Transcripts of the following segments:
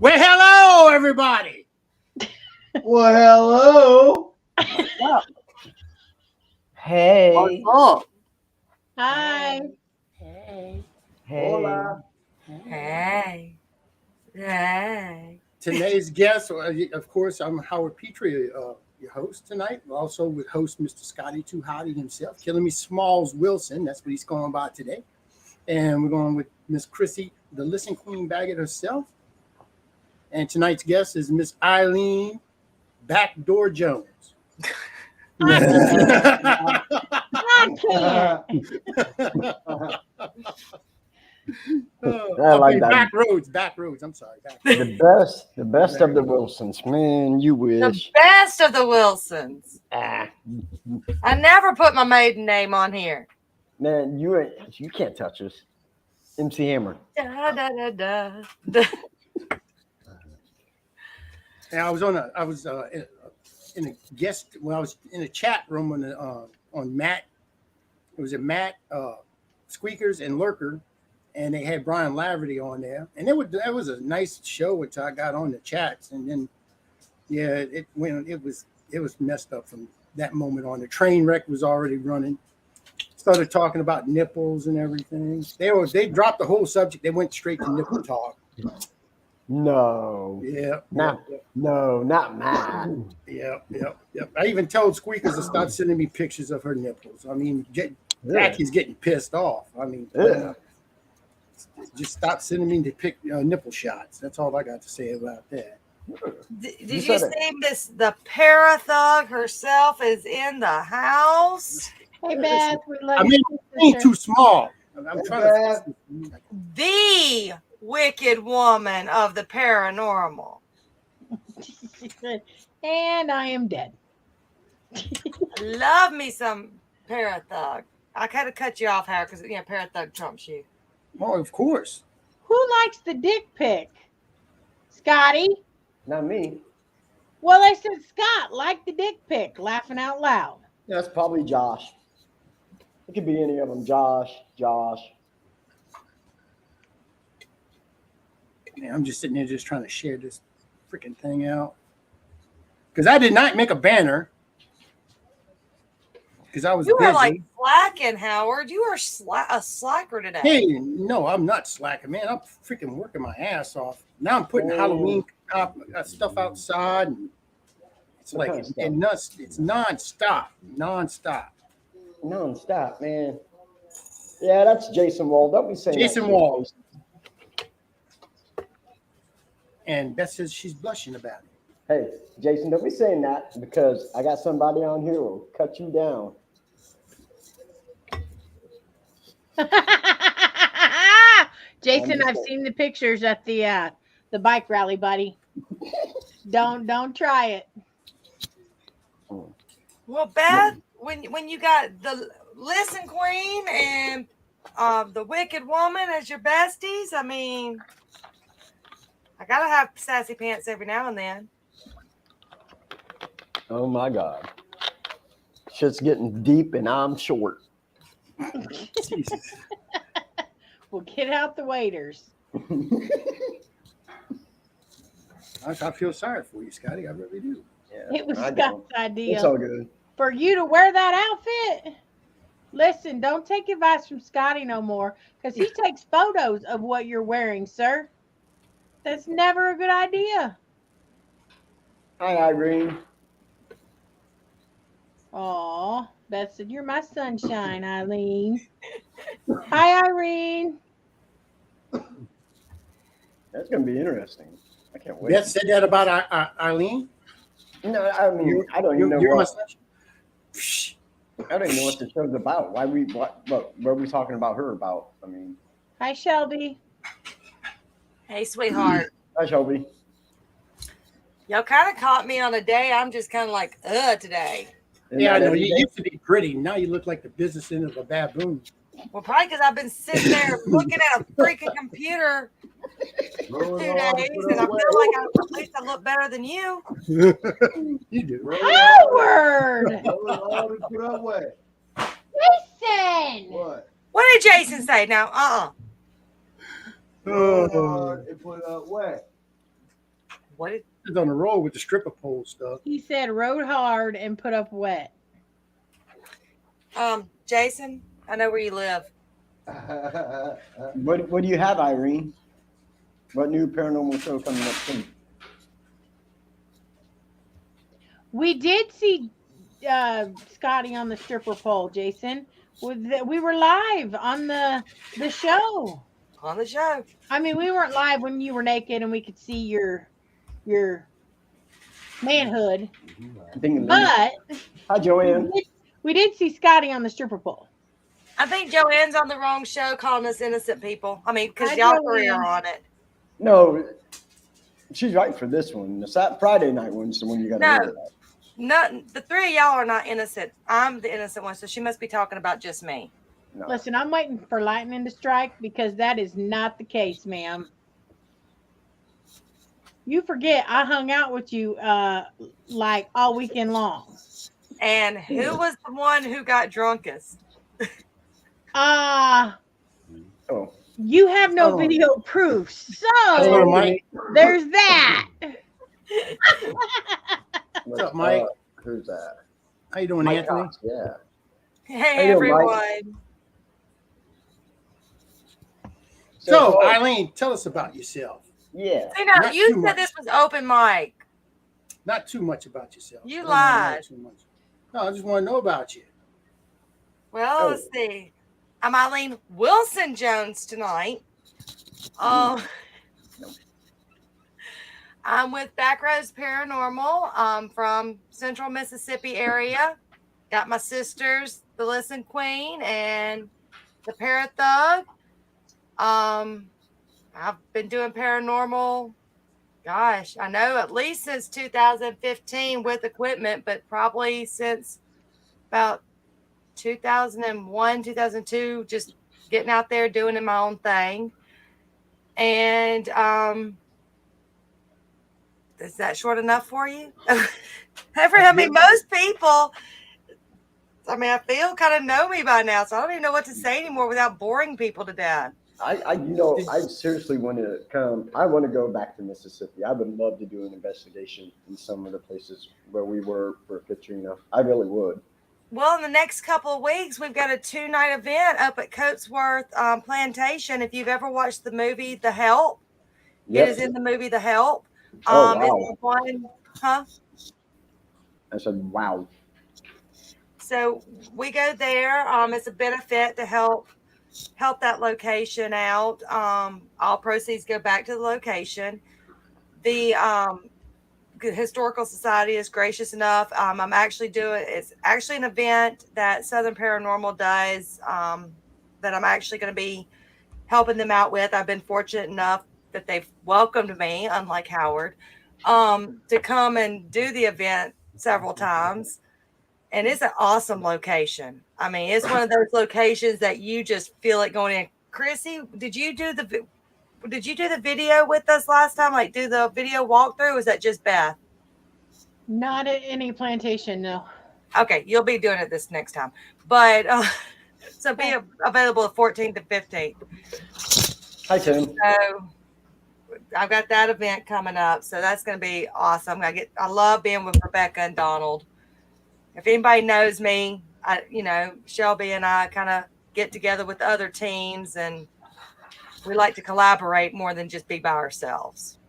Well, hello, everybody. Well, hello. What's up? Hey. What's up? Hi. Hey. Hola. Hey. Hey. Today's guest, of course, I'm Howard Petrie, your host tonight. Also with host Mr. Scotty Too Hottie himself, Killing Me Smalls Wilson. That's what he's going by today. And we're going with Miss Chrissy, the Listen Queen Baggett herself. And tonight's guest is Miss Ilene Backdoor Jones. I can't. I like that. Back roads. I'm sorry. The best of the Wilsons, man. You The wish. best of the Wilsons. Ah, I never put my maiden name on here. man, you can't touch us. MC Hammer. Da, da, da, da. And I was in a guest. Well, I was in a chat room on Matt. It was a Matt Squeakers and Lurker, and they had Brian Laverty on there, and that was a nice show which I got on the chats, and then it was messed up from that moment on. The train wreck was already running. Started talking about nipples and everything. They dropped the whole subject. They went straight to nipple talk. No. Yeah. No, not mine. Yep. I even told Squeakers to stop sending me pictures of her nipples. I mean, Jackie's getting pissed off. I mean, just stop sending me the nipple shots. That's all I got to say about that. Did you see Miss the Parathug herself is in the house? Hey, Beth. We love I mean, you, being sister. too small. I'm trying to. The wicked woman of the paranormal. And I am dead. Love me some Parathug. I kind of cut you off, Howard, because Parathug trumps you. Oh, of course. Who likes the dick pic? Scotty? Not me. Well, they said Scott liked the dick pic, laughing out loud. That's probably Josh. It could be any of them. Josh. Man, I'm just sitting there just trying to share this freaking thing out. Because I did not make a banner. Because I was You busy. were like slacking, Howard. You are a slacker today. Hey, no, I'm not slacking, man. I'm freaking working my ass off. Now I'm putting Halloween stuff outside. And it's like it's nonstop. Non-stop, man. Yeah, that's Jason Wall. Don't be saying Jason that. Wall. And Beth says she's blushing about it. Hey, Jason, don't be saying that because I got somebody on here who will cut you down. Jason, I've seen the pictures at the bike rally, buddy. Don't try it. Well, Beth, when you got the Listen Queen and the Wicked Woman as your besties, I mean, I gotta have sassy pants every now and then. Oh my God. Shit's getting deep and I'm short. Jesus. Well, get out the waiters. I feel sorry for you, Scotty. I really do. Yeah, It was I Scott's don't. idea. It's all good. For you to wear that outfit. Listen, don't take advice from Scotty no more because he takes photos of what you're wearing, sir. That's never a good idea. Hi, Irene. Aw, Beth said, you're my sunshine, Eileen. Hi, Irene. That's going to be interesting. I can't wait. Beth said that about Eileen. No, I mean, I don't even know You're my what. sunshine. I don't even know what the show's about. What are we talking about her about? I mean, Hi, Shelby. Hey, sweetheart. hi, Shelby. Y'all kind of caught me on a day I'm just kind of like, today. Isn't Yeah, I that know. every You day? used to be pretty. Now you look like the business end of a baboon. Well, probably because I've been sitting there looking at a freaking computer for 2 days, and I feel like at least I look better than you. You do. Howard! Put away. Listen! What? What did Jason say now? Oh. It put away. What did He's on the road with the stripper pole stuff. He said rode hard and put up wet. Jason? I know where you live. What do you have, Irene? What new paranormal show coming up soon? We did see Scotty on the stripper pole, Jason. We were live on the show. On the show. I mean, we weren't live when you were naked and we could see your manhood. But Hi, Joanne. we did see Scotty on the stripper pole. I think Joanne's on the wrong show calling us innocent people. I mean, because Hi, y'all three Joanne. are on it. No, she's right for this one. The Friday night one's the one you got to No. look at. No, the three of y'all are not innocent. I'm the innocent one, so she must be talking about just me. No. Listen, I'm waiting for lightning to strike because that is not the case, ma'am. You forget I hung out with you like all weekend long. And who was the one who got drunkest? Oh. You have no Oh. video proof, so Hello, Mike. there's that. What's up, Mike? Who's that? How you doing, Mike Anthony? Cox, yeah. Hey, you doing, everyone. Mike? So, Eileen, tell us about yourself. Yeah. See, now, Not you too said much. this was open mic. Not too much about yourself. You I don't wanna know lied. too much. No, I just want to know about you. Well, Oh. let's see. I'm Ilene Wilson Jones tonight. I'm with Backroads Paranormal. I'm from Central Mississippi area. Got my sisters, the Listen Queen and the Para Thug. I've been doing paranormal, gosh, I know at least since 2015 with equipment, but probably since about 2001, 2002, just getting out there doing my own thing. And is that short enough for you? I mean, most people, I mean, I feel kind of know me by now, so I don't even know what to say anymore without boring people to death. I seriously want to come. I want to go back to Mississippi. I would love to do an investigation in some of the places where we were for Katrina. I really would. Well, in the next couple of weeks, we've got a 2-night event up at Coatesworth Plantation. If you've ever watched the movie The Help, Yep. it is in the movie The Help. Oh, wow. It's one, huh? I said, wow. So we go there. It's a benefit to help that location out. All proceeds go back to the location. The Historical Society is gracious enough. It's actually an event that Southern Paranormal does that I'm actually going to be helping them out with. I've been fortunate enough that they've welcomed me, unlike Howard, to come and do the event several times. And it's an awesome location. I mean, it's one of those locations that you just feel it going in. Chrissy, did you do the video with us last time? Like, do the video walkthrough? Or was that just Beth? Not at any plantation, no. Okay, you'll be doing it this next time. But so be available the 14th to 15th. Hi, Tim. So I've got that event coming up. So that's going to be awesome. I love being with Rebecca and Donald. If anybody knows me, Shelby and I kind of get together with other teams, and we like to collaborate more than just be by ourselves.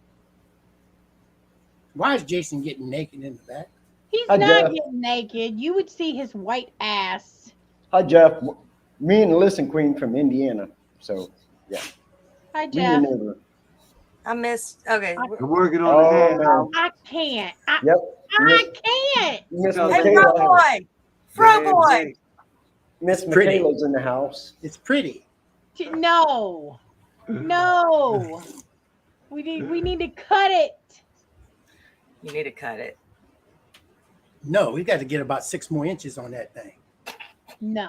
Why is Jason getting naked in the back? He's Hi, not Jeff. getting naked. You would see his white ass. Hi, Jeff. Me and the Listen Queen from Indiana. So, yeah. Hi, Me Jeff. and your neighbor. I missed. Okay. We're working on the head. man. I can't. Yep. I can't. Miss Hey, Hey, Michaela. Fro Boy. Fro Boy. Miss It's pretty. Michaela's in the house. It's pretty. No. No. We need to cut it. You need to cut it. No, we got to get about 6 more inches on that thing. No.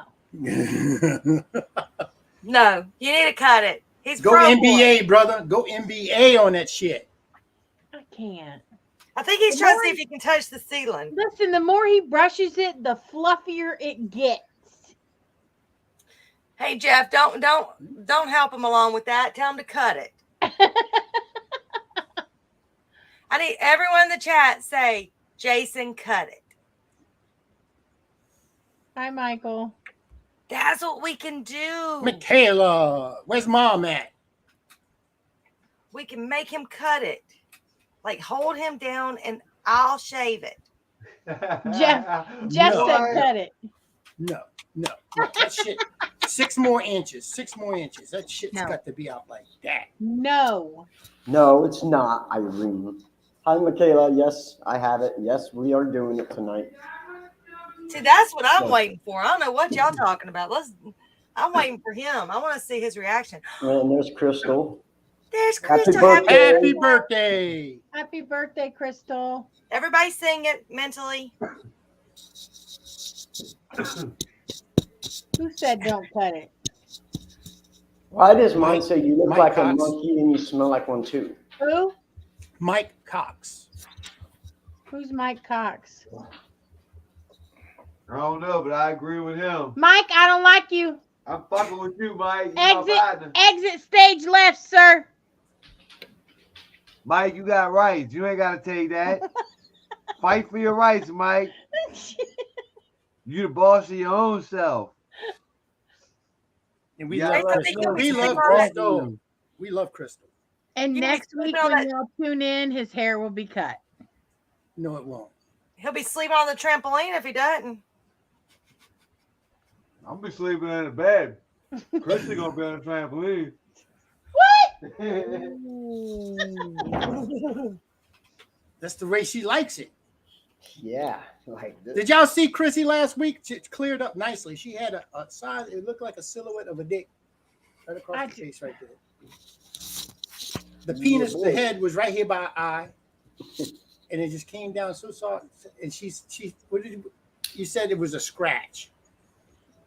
No, you need to cut it. He's Go Fro NBA, brother. Go NBA on that shit. I can't. I think he's trying to see if he can touch the ceiling. Listen, the more he brushes it, the fluffier it gets. Hey Jeff, don't help him along with that. Tell him to cut it. I need everyone in the chat say, Jason, cut it. Hi, Michael. That's what we can do. Michaela, where's Mom at? We can make him cut it. Like, hold him down and I'll shave it. Jeff No. said cut it. No. That shit. 6 more inches. 6 more inches. That shit's No. got to be out like that. No. No, it's not, Irene. Hi, Michaela. Yes, I have it. Yes, we are doing it tonight. See, that's what I'm waiting for. I don't know what y'all talking about. I'm waiting for him. I want to see his reaction. And there's Crystal. There's Happy Crystal. birthday. Happy birthday. Happy birthday, Crystal. Everybody sing it mentally. Who said don't cut it? Why does mine say you look Mike like Cox. a monkey and you smell like one too? Who? Mike Cox. Who's Mike Cox? I don't know, but I agree with him. Mike, I don't like you. I'm fucking with you, Mike. You my partner. Exit stage left, sir. Mike, you got rights. You ain't got to take that. Fight for your rights, Mike. You the boss of your own self. And we Yeah, love right. Crystal. We We love love Crystal. We love Crystal. And You next be week sleeping on when that- y'all tune in, his hair will be cut. No, it won't. He'll be sleeping on the trampoline if he doesn't. I'm be sleeping in the bed. Christy gonna be on the trampoline. What? That's the way she likes it. Yeah, like this. Did y'all see Chrissy last week? It cleared up nicely. She had a size. It looked like a silhouette of a dick right across the face right there. The penis, the head was right here by her eye, and it just came down so soft. And she. What did you said? It was a scratch.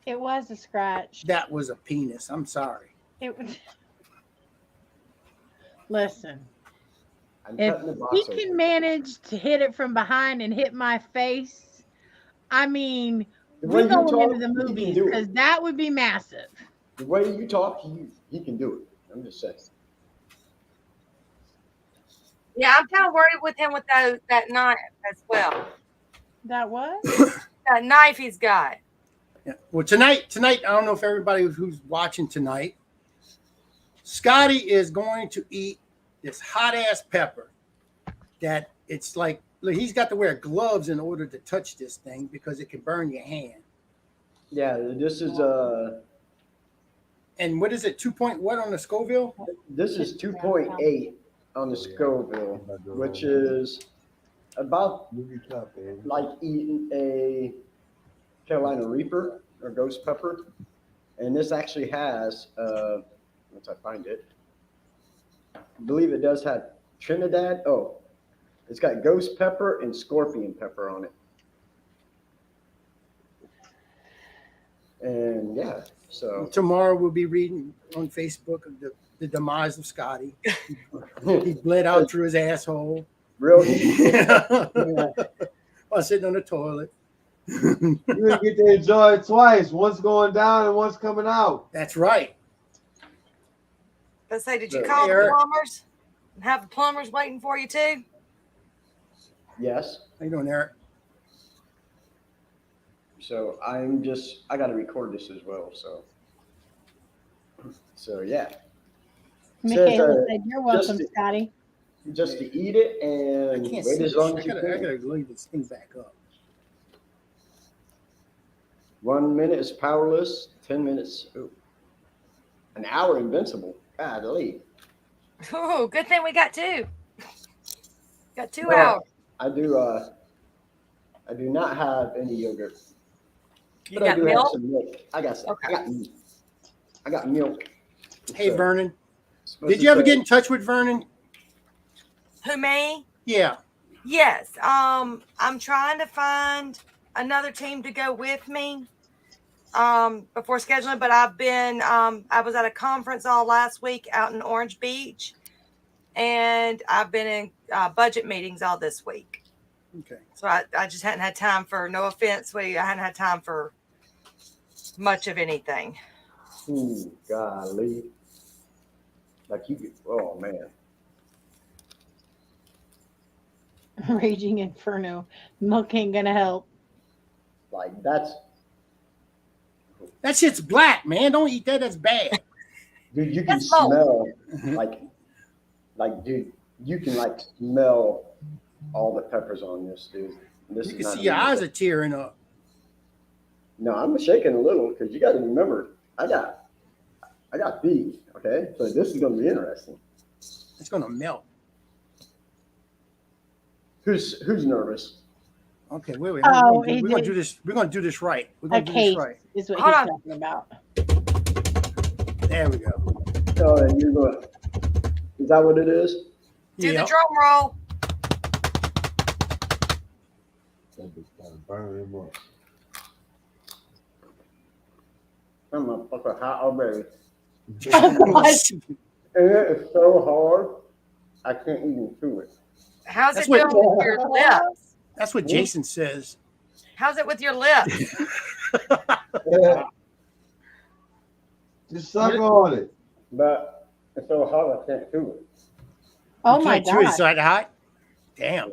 It was a scratch. That was a penis. I'm sorry. It was. Listen, I'm if cutting the box he open. can manage to hit it from behind and hit my face, I mean, The we're way you going talk, into the he can movies do it. because that would be massive. The way you talk, he can do it. I'm just saying. Yeah, I'm kind of worried with him with that knife as well. That was? That knife he's got. Yeah. Well, tonight, I don't know if everybody who's watching tonight, Scotty is going to eat this hot ass pepper that it's like, look, he's got to wear gloves in order to touch this thing because it can burn your hand. Yeah, this is And what is it? 2 point what on the Scoville? this is 2.8 on the Scoville, which is about like eating a Carolina Reaper or ghost pepper. And this actually has, once I find it, I believe it does have Trinidad. Oh, it's got ghost pepper and scorpion pepper on it. And yeah, so Tomorrow we'll be reading on Facebook of the demise of Scotty. He bled out through his asshole real while sitting on the toilet. You gonna get to enjoy it twice. Once going down and once coming out. That's right. Let's say, did you So, call the Eric- plumbers? And have the plumbers waiting for you too? yes. How you doing, Eric? So I got to record this as well. So yeah, Michaela said, "You're just welcome, to- Scotty." just to eat it I and can't wait see as this. long I as you gotta can. leave this thing back up. 1 minute is powerless. 10 minutes. Ooh. An hour invincible. Golly. Oh, good thing we got two. Got 2 Well, hours. I do not have any yogurt, You but I got do have milk? some milk. I got some. Okay. I got milk. Hey, So, Vernon, supposed did to you ever say- get in touch with Vernon? Who, me? Yeah. Yes. I'm trying to find another team to go with me before scheduling, but I've been I was at a conference all last week out in Orange Beach, and I've been in budget meetings all this week. Okay. So I just hadn't had time for, no offense, sweetie, I hadn't had time for much of anything. Ooh, golly. Like you, oh man. Raging Inferno. Milk ain't gonna help. Like that shit's black, man. Don't eat that. That's bad. dude, you can That's both. smell like dude, you can like smell all the peppers on this, dude. This You is can not see your easy. eyes are tearing up. No, I'm shaking a little because you got to remember, I got these. Okay, so this is going to be interesting. It's gonna melt. Who's nervous? Okay, wait. Oh, We're gonna do this. We're gonna do this right. We're A gonna do this case right. is what Hold he's on. talking about. There we go. Oh, and you're going. Is that what it is? Do Yep. the drum roll. That bitch gotta burn him up. I'm a fucker hot already, What? and it is so hard. I can't even chew it. How's That's it what- going with your lips? That's what Jason says. How's it with your lips? Just suck on it. But it's so hard I can't chew it. Oh You my can't chew it. god. It's that hot. Damn.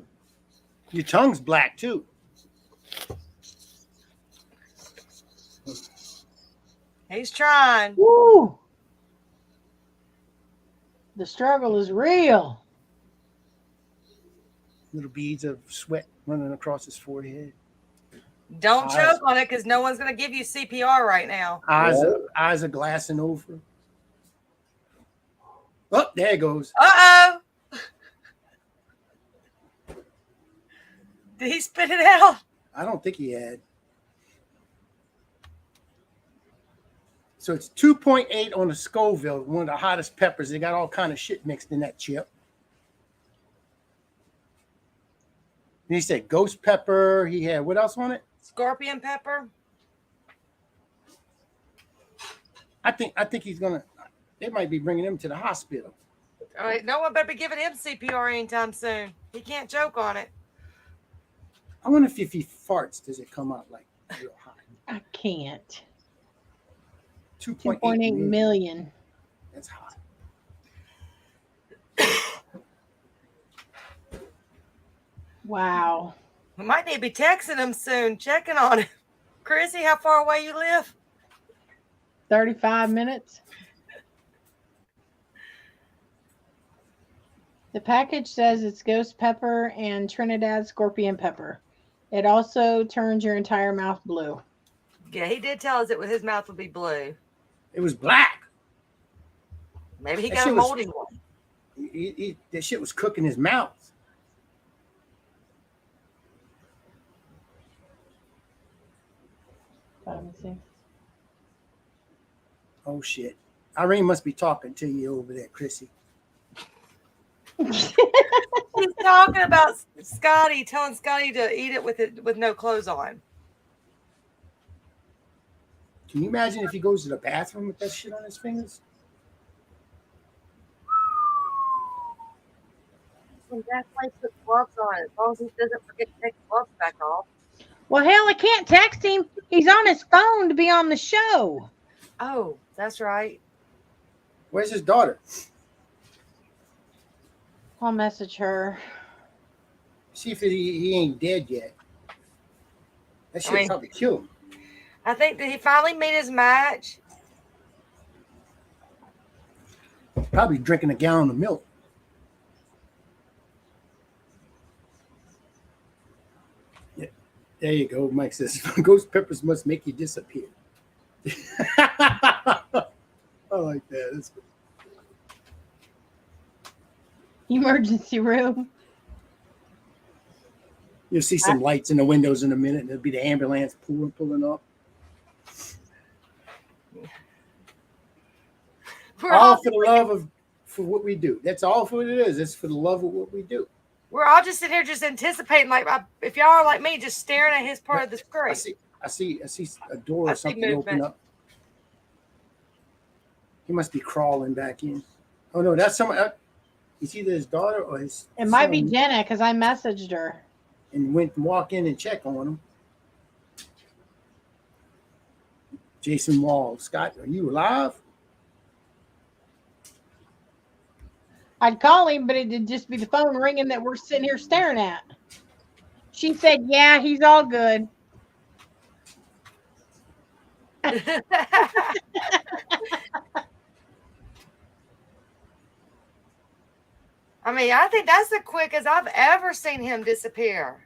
Your tongue's black too. He's trying. Woo! The struggle is real. Little beads of sweat running across his forehead. Don't Eyes. choke on it because no one's going to give you CPR right now. Eyes are glassing over. Oh, there it goes. Uh-oh. Did he spit it out? I don't think he had. So it's 2.8 on the Scoville, one of the hottest peppers. They got all kind of shit mixed in that chip. And he said ghost pepper. He had what else on it? Scorpion pepper. I think he's gonna. They might be bringing him to the hospital. All right, no one better be giving him CPR anytime soon. He can't choke on it. I wonder if he farts, does it come out like real hot? I can't. 2.8 2.8 million. That's hot. Wow. We might need to be texting him soon, checking on him. Chrissy, how far away you live? 35 minutes. The package says it's ghost pepper and Trinidad scorpion pepper. It also turns your entire mouth blue. Yeah, he did tell us his mouth would be blue. It was black. Maybe he That got a shit was- moldy one. That shit was cooking his mouth. Let me see. Oh shit. Irene must be talking to you over there, Chrissy. He's talking about Scotty, telling Scotty to eat it with no clothes on. Can you imagine if he goes to the bathroom with that shit on his fingers? That's why he puts gloves on. As long as he doesn't forget to take the gloves back off. Well, hell, I can't text him. He's on his phone to be on the show. Oh, that's right. Where's his daughter? I'll message her. See if he ain't dead yet. That shit I mean- probably killed him. I think that he finally made his match. Probably drinking a gallon of milk. Yeah, there you go. Mike says ghost peppers must make you disappear. I like that. That's good. Emergency room. You'll see some lights in the windows in a minute, and it'll be the ambulance pulling up. We're All all, for the love for what we do. That's all for what it is. It's for the love of what we do. we're all just sitting here just anticipating. Like, if y'all are like me, just staring at his part of the screen. I see a door I or see something open movement. up. He must be crawling back in. Oh no, that's someone. It's either his daughter or his. It might be son, Jenna because I messaged her. and went and walk in and check on him. Jason Wall, Scott, are you alive? I'd call him, but it'd just be the phone ringing that we're sitting here staring at. She said, yeah, he's all good. I mean, I think that's the quickest I've ever seen him disappear.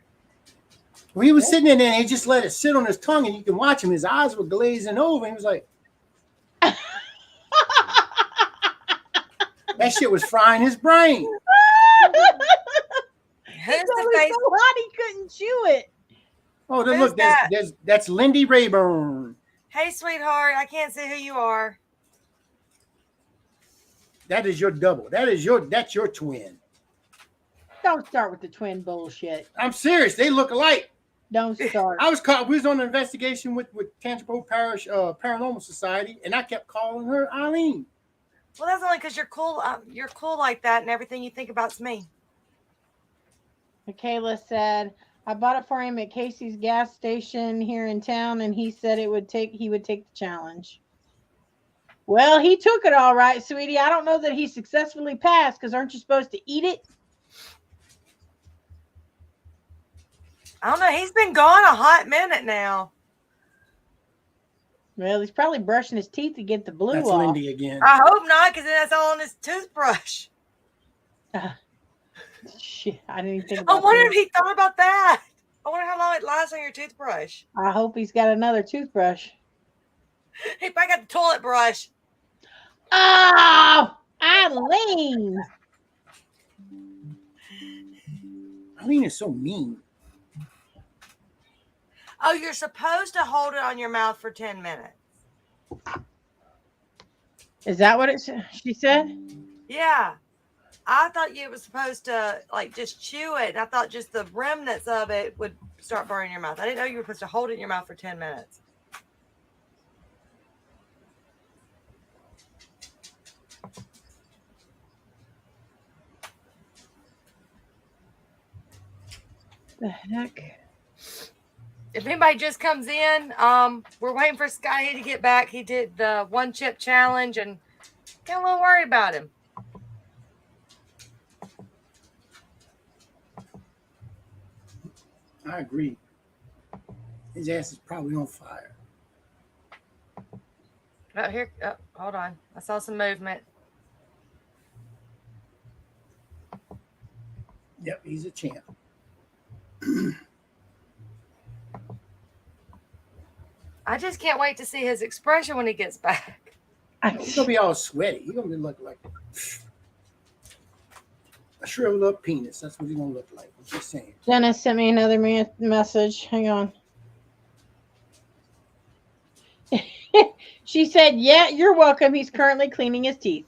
Well, he was sitting in there and he just let it sit on his tongue, and you can watch him. His eyes were glazing over. He was like, that shit was frying his brain. Who's It the was face? so hot he couldn't chew it. Oh, Who's look, that? that's Lindy Rayburn. Hey, sweetheart, I can't see who you are. That is your double. That's your twin. Don't start with the twin bullshit. I'm serious. They look alike. Don't start. I was caught. We was on an investigation with Tangipahoa Parish Paranormal Society, and I kept calling her Eileen. Well, that's only because you're cool. You're cool like that, and everything you think about's me. Michaela said, I bought it for him at Casey's gas station here in town, and he said he would take the challenge. Well, he took it all right, sweetie. I don't know that he successfully passed, because aren't you supposed to eat it? I don't know. He's been gone a hot minute now. Well, he's probably brushing his teeth to get the blue That's off. Lindy again. I hope not, because then that's all on his toothbrush. Shit, I didn't even think I about wonder that. if he thought about that. I wonder how long it lasts on your toothbrush. I hope he's got another toothbrush. Hey, I got the toilet brush. Oh, Eileen. Eileen is so mean. Oh, you're supposed to hold it on your mouth for 10 minutes. Is that what she said? Yeah. I thought you were supposed to, like, just chew it. And I thought just the remnants of it would start burning your mouth. I didn't know you were supposed to hold it in your mouth for 10 minutes. The heck? If anybody just comes in, we're waiting for Scotty to get back. He did the 1 chip challenge and got a little worried about him. I agree. His ass is probably on fire. Oh, here. Oh, hold on. I saw some movement. Yep, he's a champ. I just can't wait to see his expression when he gets back. He's gonna be all sweaty. He's gonna be looking like a shriveled up penis. That's what he's gonna look like. I'm just saying. Jenna sent me another message. Hang on. She said, yeah, you're welcome. He's currently cleaning his teeth.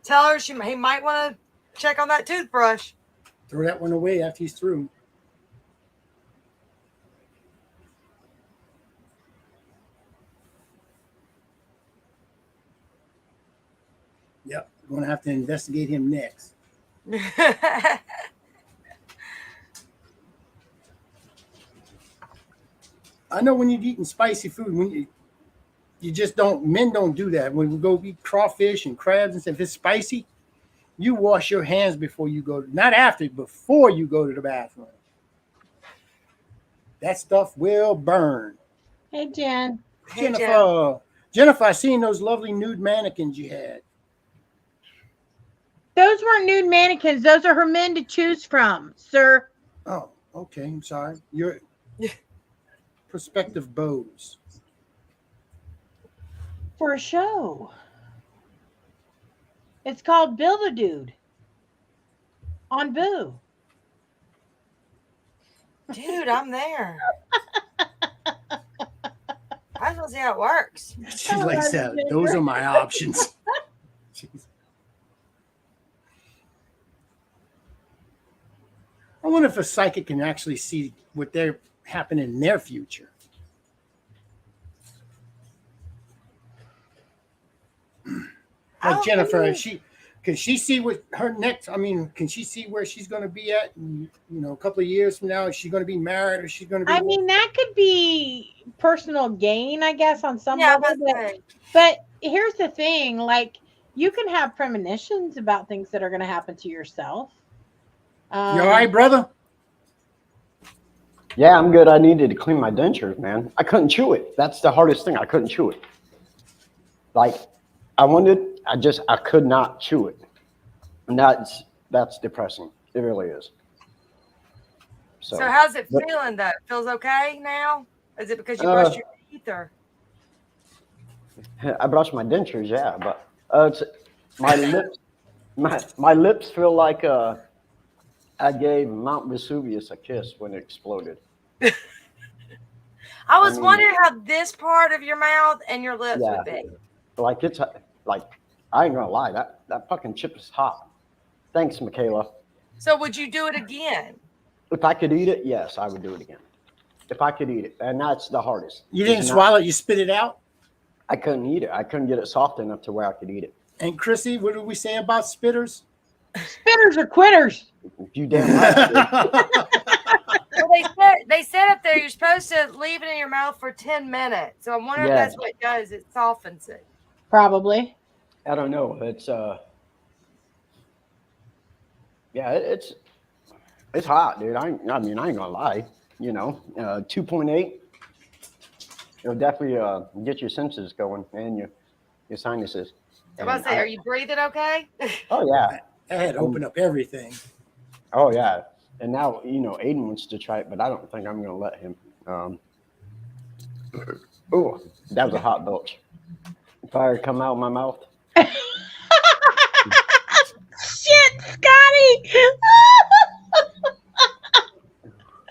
Tell her he might want to check on that toothbrush. Throw that one away after he's through. Yep, we're gonna have to investigate him next. I know when you're eating spicy food, when you just don't, men don't do that. When we go eat crawfish and crabs and stuff, if it's spicy, you wash your hands before you go, not after, before you go to the bathroom. That stuff will burn. Hey, Jen. Hey, Jennifer, I seen those lovely nude mannequins you had. Those weren't nude mannequins. Those are her men to choose from, sir. Oh, okay. I'm sorry. Your prospective bows. For a show. It's called Build-A-Dude on Boo. Dude, I'm there. I just want to see how it works. She likes that. Those are my options. Jeez. I wonder if a psychic can actually see what they're happening in their future. Like Jennifer, can she see what her next? I mean, can she see where she's going to be at? In, a couple of years from now, is she going to be married or she's going to be? I mean, that could be personal gain, I guess, on some Yeah, level. But here's the thing: like, you can have premonitions about things that are going to happen to yourself. You all right, brother? Yeah, I'm good. I needed to clean my dentures, man. I couldn't chew it. That's the hardest thing. I couldn't chew it. Like, I could not chew it. And that's depressing. It really is. So how's it feeling though? Feels okay now? Is it because you brushed your teeth or? I brushed my dentures, yeah, but it's my lips. My lips feel like I gave Mount Vesuvius a kiss when it exploded. I was wondering how this part of your mouth and your lips would be. Like it's like I ain't gonna lie, that fucking chip is hot. Thanks, Michaela. So would you do it again? If I could eat it, yes, I would do it again. If I could eat it, and that's the hardest. You didn't swallow it, you spit it out? I couldn't eat it. I couldn't get it soft enough to where I could eat it. And Chrissy, what did we say about spitters? Spitters are quitters. You damn right. Well, they said up there you're supposed to leave it in your mouth for 10 minutes. So I'm wondering if that's what it does. It softens it. Probably. I don't know. It's it's hot, dude. I ain't gonna lie. 2.8. It'll definitely get your senses going and your sinuses. I'm about to say, are you breathing okay? Oh yeah. I had to open up everything. Oh yeah. And now Aiden wants to try it, but I don't think I'm gonna let him. Oh, that was a hot belch. Fire come out of my mouth. Shit, Scotty.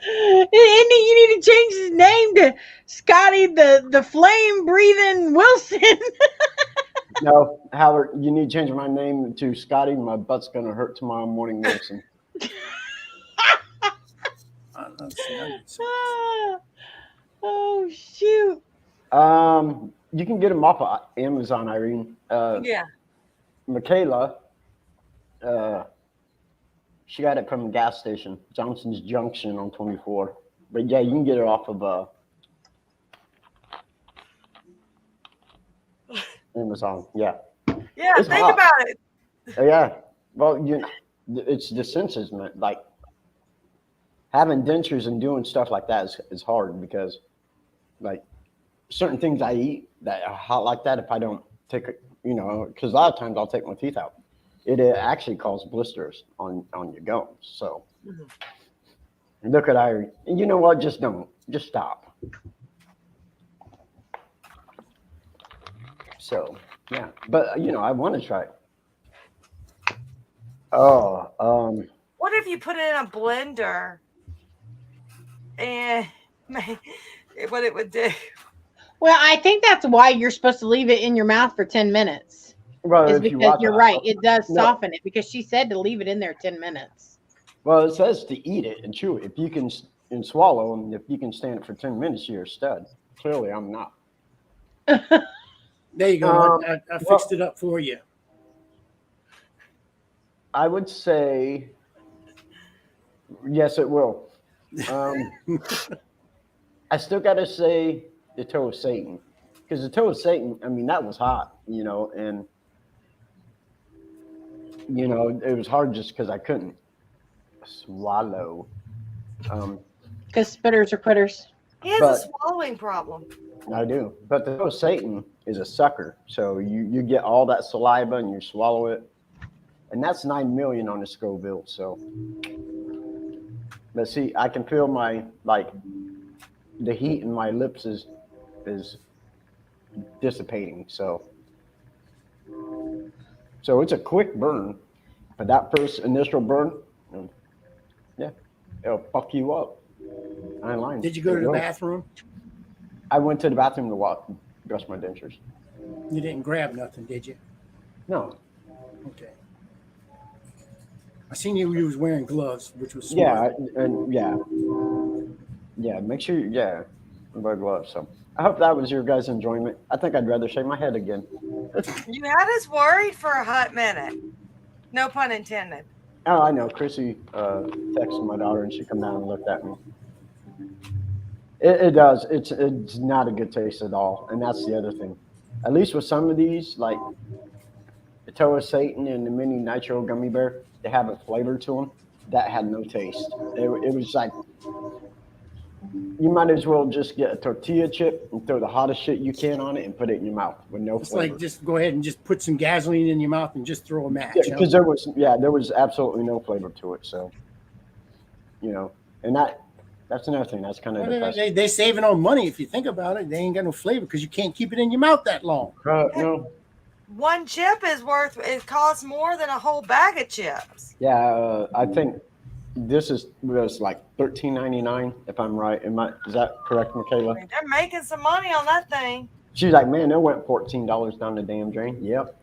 You need to change his name to Scotty the flame breathing Wilson. No, Howard, you need to change my name to Scotty. My butt's gonna hurt tomorrow morning, Wilson. Oh shoot. You can get them off of Amazon, Irene. Yeah. Michaela, she got it from a gas station, Johnson's Junction on 24. But yeah, you can get it off of Amazon. Yeah. Yeah, It's think hot. about it. Yeah. Well, it's the senses, man. Like having dentures and doing stuff like that is hard because, like, certain things I eat that are hot like that, if I don't take it, because a lot of times I'll take my teeth out. It actually causes blisters on your gums. So look at Irene. And you know what? Just don't. Just stop. So yeah, but I want to try it. Oh, What if you put it in a blender and what it would do? Well, I think that's why you're supposed to leave it in your mouth for 10 minutes. well, Is if you because watch you're it, right. It does No. soften it because she said to leave it in there 10 minutes. Well, it says to eat it and chew it. If you can and swallow, and if you can stand it for 10 minutes, you're a stud. Clearly, I'm not. There you go. I fixed it up for you. I would say, yes, it will. I still got to say the toe of Satan, because the toe of Satan, that was hot, and it was hard just because I couldn't swallow. Because spitters are quitters. He has a swallowing problem. I do, but the toe of Satan is a sucker. So you get all that saliva and you swallow it, and that's 9 million on the Scoville. So, but see, I can feel the heat in my lips is dissipating. So it's a quick burn, but that first initial burn, yeah, it'll fuck you up. I ain't lying. Did you go to the bathroom? I went to the bathroom to brush my dentures. You didn't grab nothing, did you? No. Okay. I seen you was wearing gloves, which was smart. Yeah. Make sure wear gloves. So I hope that was your guys' enjoyment. I think I'd rather shave my head again. You had us worried for a hot minute. No pun intended. Oh, I know. Chrissy texted my daughter and she come down and looked at me. It does. It's not a good taste at all, and that's the other thing. At least with some of these, like the toe of Satan and the mini nitro gummy bear, they have a flavor to them that had no taste. It was like you might as well just get a tortilla chip and throw the hottest shit you can on it and put it in your mouth with no It's flavor. like just go ahead and just put some gasoline in your mouth and just throw a match. Yeah, because there was absolutely no flavor to it. So, and that's another thing. That's kind of depressing. They saving on money if you think about it. They ain't got no flavor because you can't keep it in your mouth that long. No. One chip it costs more than a whole bag of chips. Yeah, I think this was like $13.99 if I'm right. Is that correct, Michaela? They're making some money on that thing. She's like, man, that went $14 down the damn drain. Yep.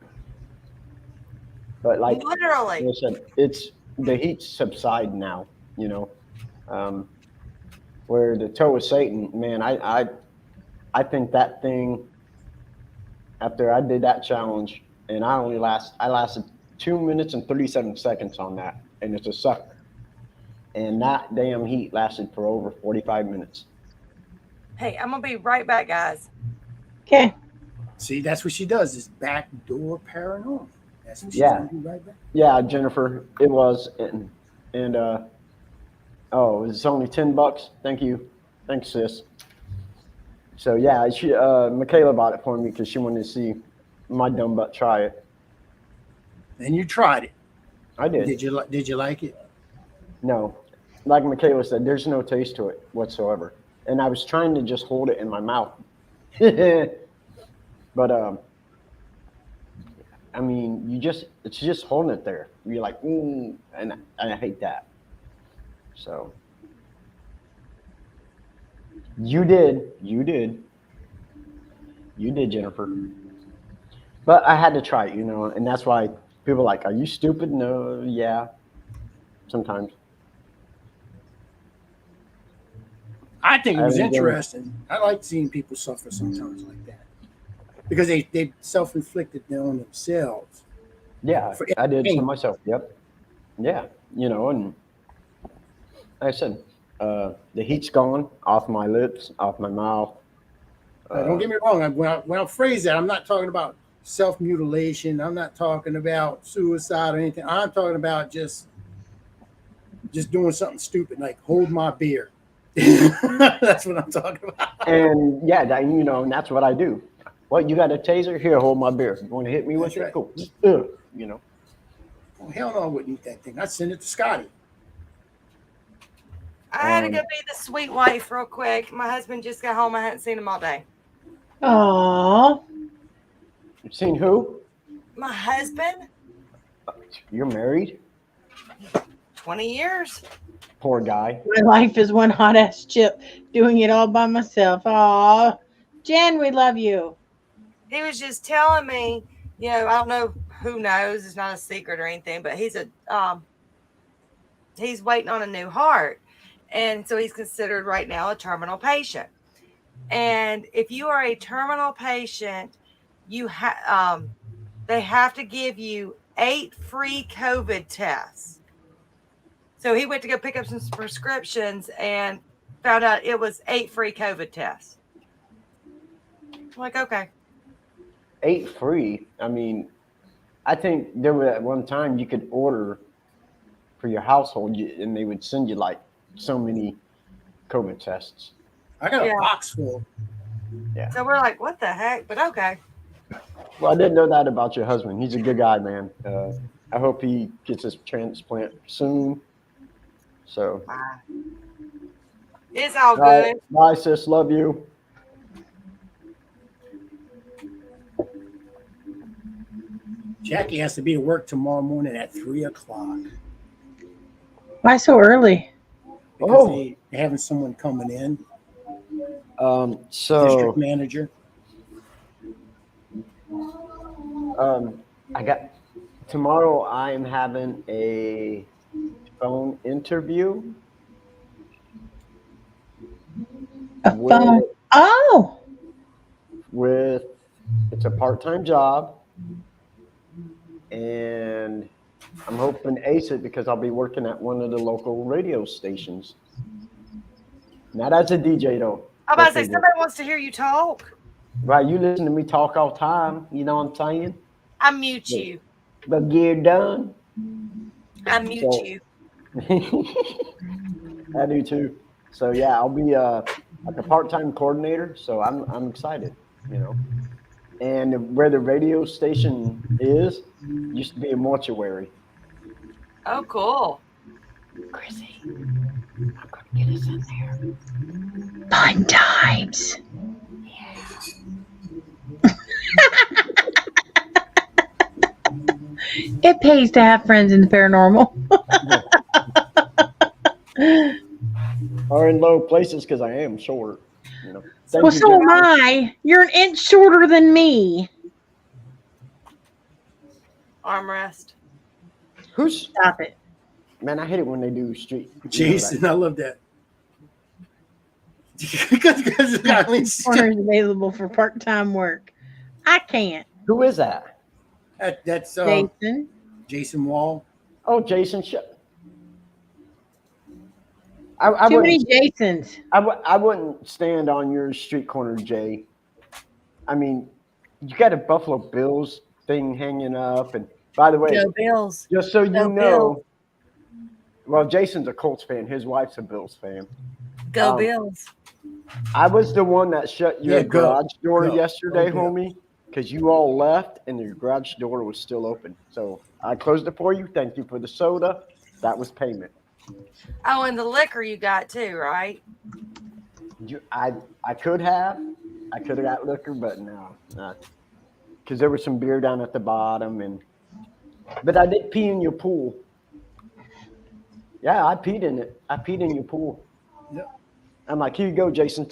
But like Literally. I said, the heat subside now. Where the toe of Satan, man, I think that thing. After I did that challenge, and I lasted 2 minutes and 37 seconds on that, and it's a sucker. And that damn heat lasted for over 45 minutes. Hey, I'm gonna be right back, guys. Okay. See, that's what she does. Is backdoor paranormal. That's what she's gonna do right back. Yeah, Jennifer, it was, and it was only $10. Thank you, thanks, sis. So yeah, Michaela bought it for me because she wanted to see my dumb butt try it. And you tried it. I did. Did you like it? No, like Michaela said, there's no taste to it whatsoever. And I was trying to just hold it in my mouth, but I mean, it's just holding it there. You're like, and I hate that. So. You did, Jennifer. But I had to try it, and that's why people are like, are you stupid? No, yeah, sometimes. I think it was interesting. I like seeing people suffer sometimes like that because they self-inflicted on themselves. Yeah, I did to myself. Yep. Yeah, and like I said, the heat's gone off my lips, off my mouth. Don't get me wrong. When I phrase that, I'm not talking about self-mutilation. I'm not talking about suicide or anything. I'm talking about just doing something stupid like hold my beer. That's what I'm talking about. And yeah, and that's what I do. What, you got a taser? Here, hold my beer. You want to hit me with it? Cool. Oh, hell no, I wouldn't eat that thing. I'd send it to Scotty. I had to go be the sweet wife real quick. My husband just got home. I hadn't seen him all day. Oh. You've seen who? My husband. You're married? 20 years. Poor guy. My life is one hot ass chip, doing it all by myself. Oh, Jen, we love you. He was just telling me, I don't know who knows. It's not a secret or anything, but he's waiting on a new heart. And so he's considered right now a terminal patient. And if you are a terminal patient, they have to give you 8 free COVID tests. So he went to go pick up some prescriptions and found out it was 8 free COVID tests. I'm like, okay. 8 free. I mean, I think there was at one time you could order for your household and they would send you like so many COVID tests. I got a box full. Yeah. So we're like, what the heck? But okay. Well, I didn't know that about your husband. He's a good guy, man. I hope he gets his transplant soon. So. It's all good. Bye, sis. Love you. Jackie has to be at work tomorrow morning at 3:00. Why so early? Because they're having someone coming in. District manager. Tomorrow I am having a phone interview. It's a part-time job, and I'm hoping to ace it because I'll be working at one of the local radio stations. Not as a DJ though. I'm about to say somebody wants to hear you talk. Right, you listen to me talk all the time. You know what I'm saying? I mute you. the gear done. I mute So- you. I do too. So yeah, I'll be like a part-time coordinator. So I'm excited, you know. And where the radio station is used to be a mortuary. Oh, cool. Chrissy, I'm gonna get us in there. Fun times. It pays to have friends in the paranormal. Or in low places because I am short. You know. Thank Well, you, so Jennifer. am I. You're an inch shorter than me. Armrest. Who's Stop it. man? I hate it when they do street. Jason, I love that. Because Corner is available for part-time work. I can't. Who is that? that's Jason. Jason Wall. Oh, Jason. I Too many wouldn't. Jasons. I wouldn't stand on your street corner, Jay. I mean, you got a Buffalo Bills thing hanging up, and by the way, Go Bills. just so you Go know, well, Jason's a Colts fan. His wife's a Bills fan. Go Um, Bills. I was the one that shut your Yeah, go. garage door Go. yesterday, Go, Bill. homie, because you all left and your garage door was still open. So I closed it for you. Thank you for the soda. That was payment. Oh, and the liquor you got too, right? I could have got liquor, but no, because there was some beer down at the bottom, but I did pee in your pool. Yeah, I peed in it. I peed in your pool. Yep. I'm like, here you go, Jason.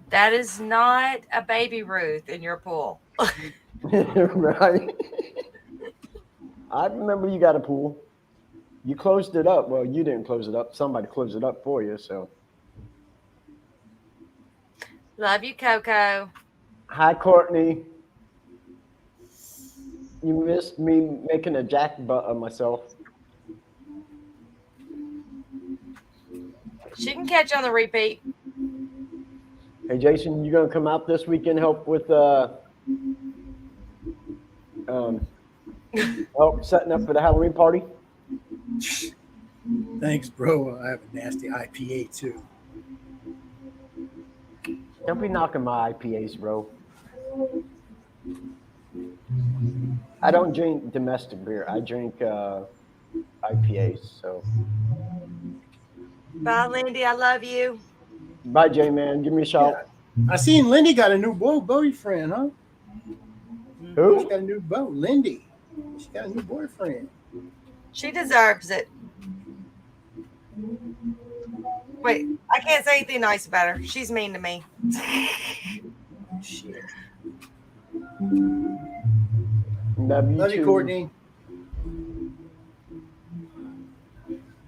That is not a baby Ruth in your pool. Right. I remember you got a pool. You closed it up. Well, you didn't close it up. Somebody closed it up for you. So, Love you, Coco. hi, Courtney. You missed me making a jack butt of myself. She can catch on the repeat. Hey, Jason, you gonna come out this weekend help with setting up for the Halloween party? Thanks, bro. I have a nasty IPA too. Don't be knocking my IPAs, bro. I don't drink domestic beer. I drink IPAs. So, Bye, Lindy. I love you. bye, J man. Give me a shout. I seen Lindy got a new boyfriend, huh? She Who? got a new beau. Lindy. She got a new boyfriend. She deserves it. Wait, I can't say anything nice about her. She's mean to me. Shit. Love Love you, too. Courtney.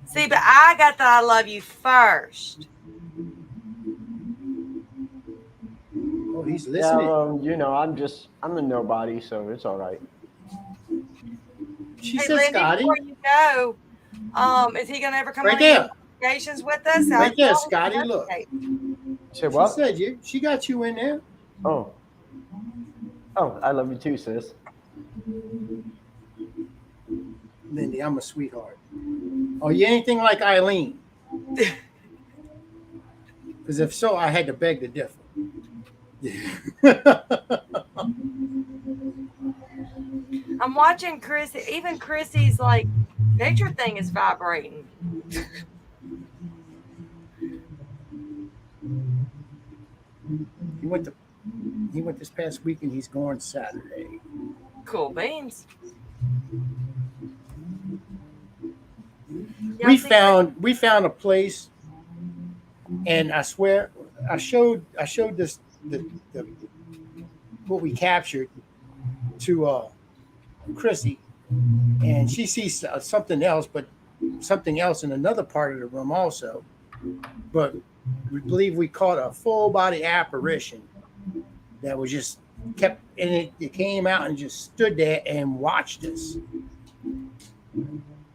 See, but I got the I love you first. Oh, he's Yeah, listening. you know, I'm a nobody, so it's all right. She Hey, said, Lindy, Scotty. before you go, is he gonna ever come Right on there. investigations with us? Right there, I'll Scotty, look. hesitate. Say She what? said you. She got you in there. Oh, I love you too, sis. Lindy, I'm a sweetheart. Oh, you anything like Eileen? Because if so, I had to beg to differ. I'm watching Chris. Even Chrissy's like picture thing is vibrating. He went this past week and he's going Saturday. Cool beans. We found a place, and I swear I showed this the what we captured to Chrissy, and she sees something else, but something else in another part of the room also. But we believe we caught a full body apparition that was just kept, and it came out and just stood there and watched us.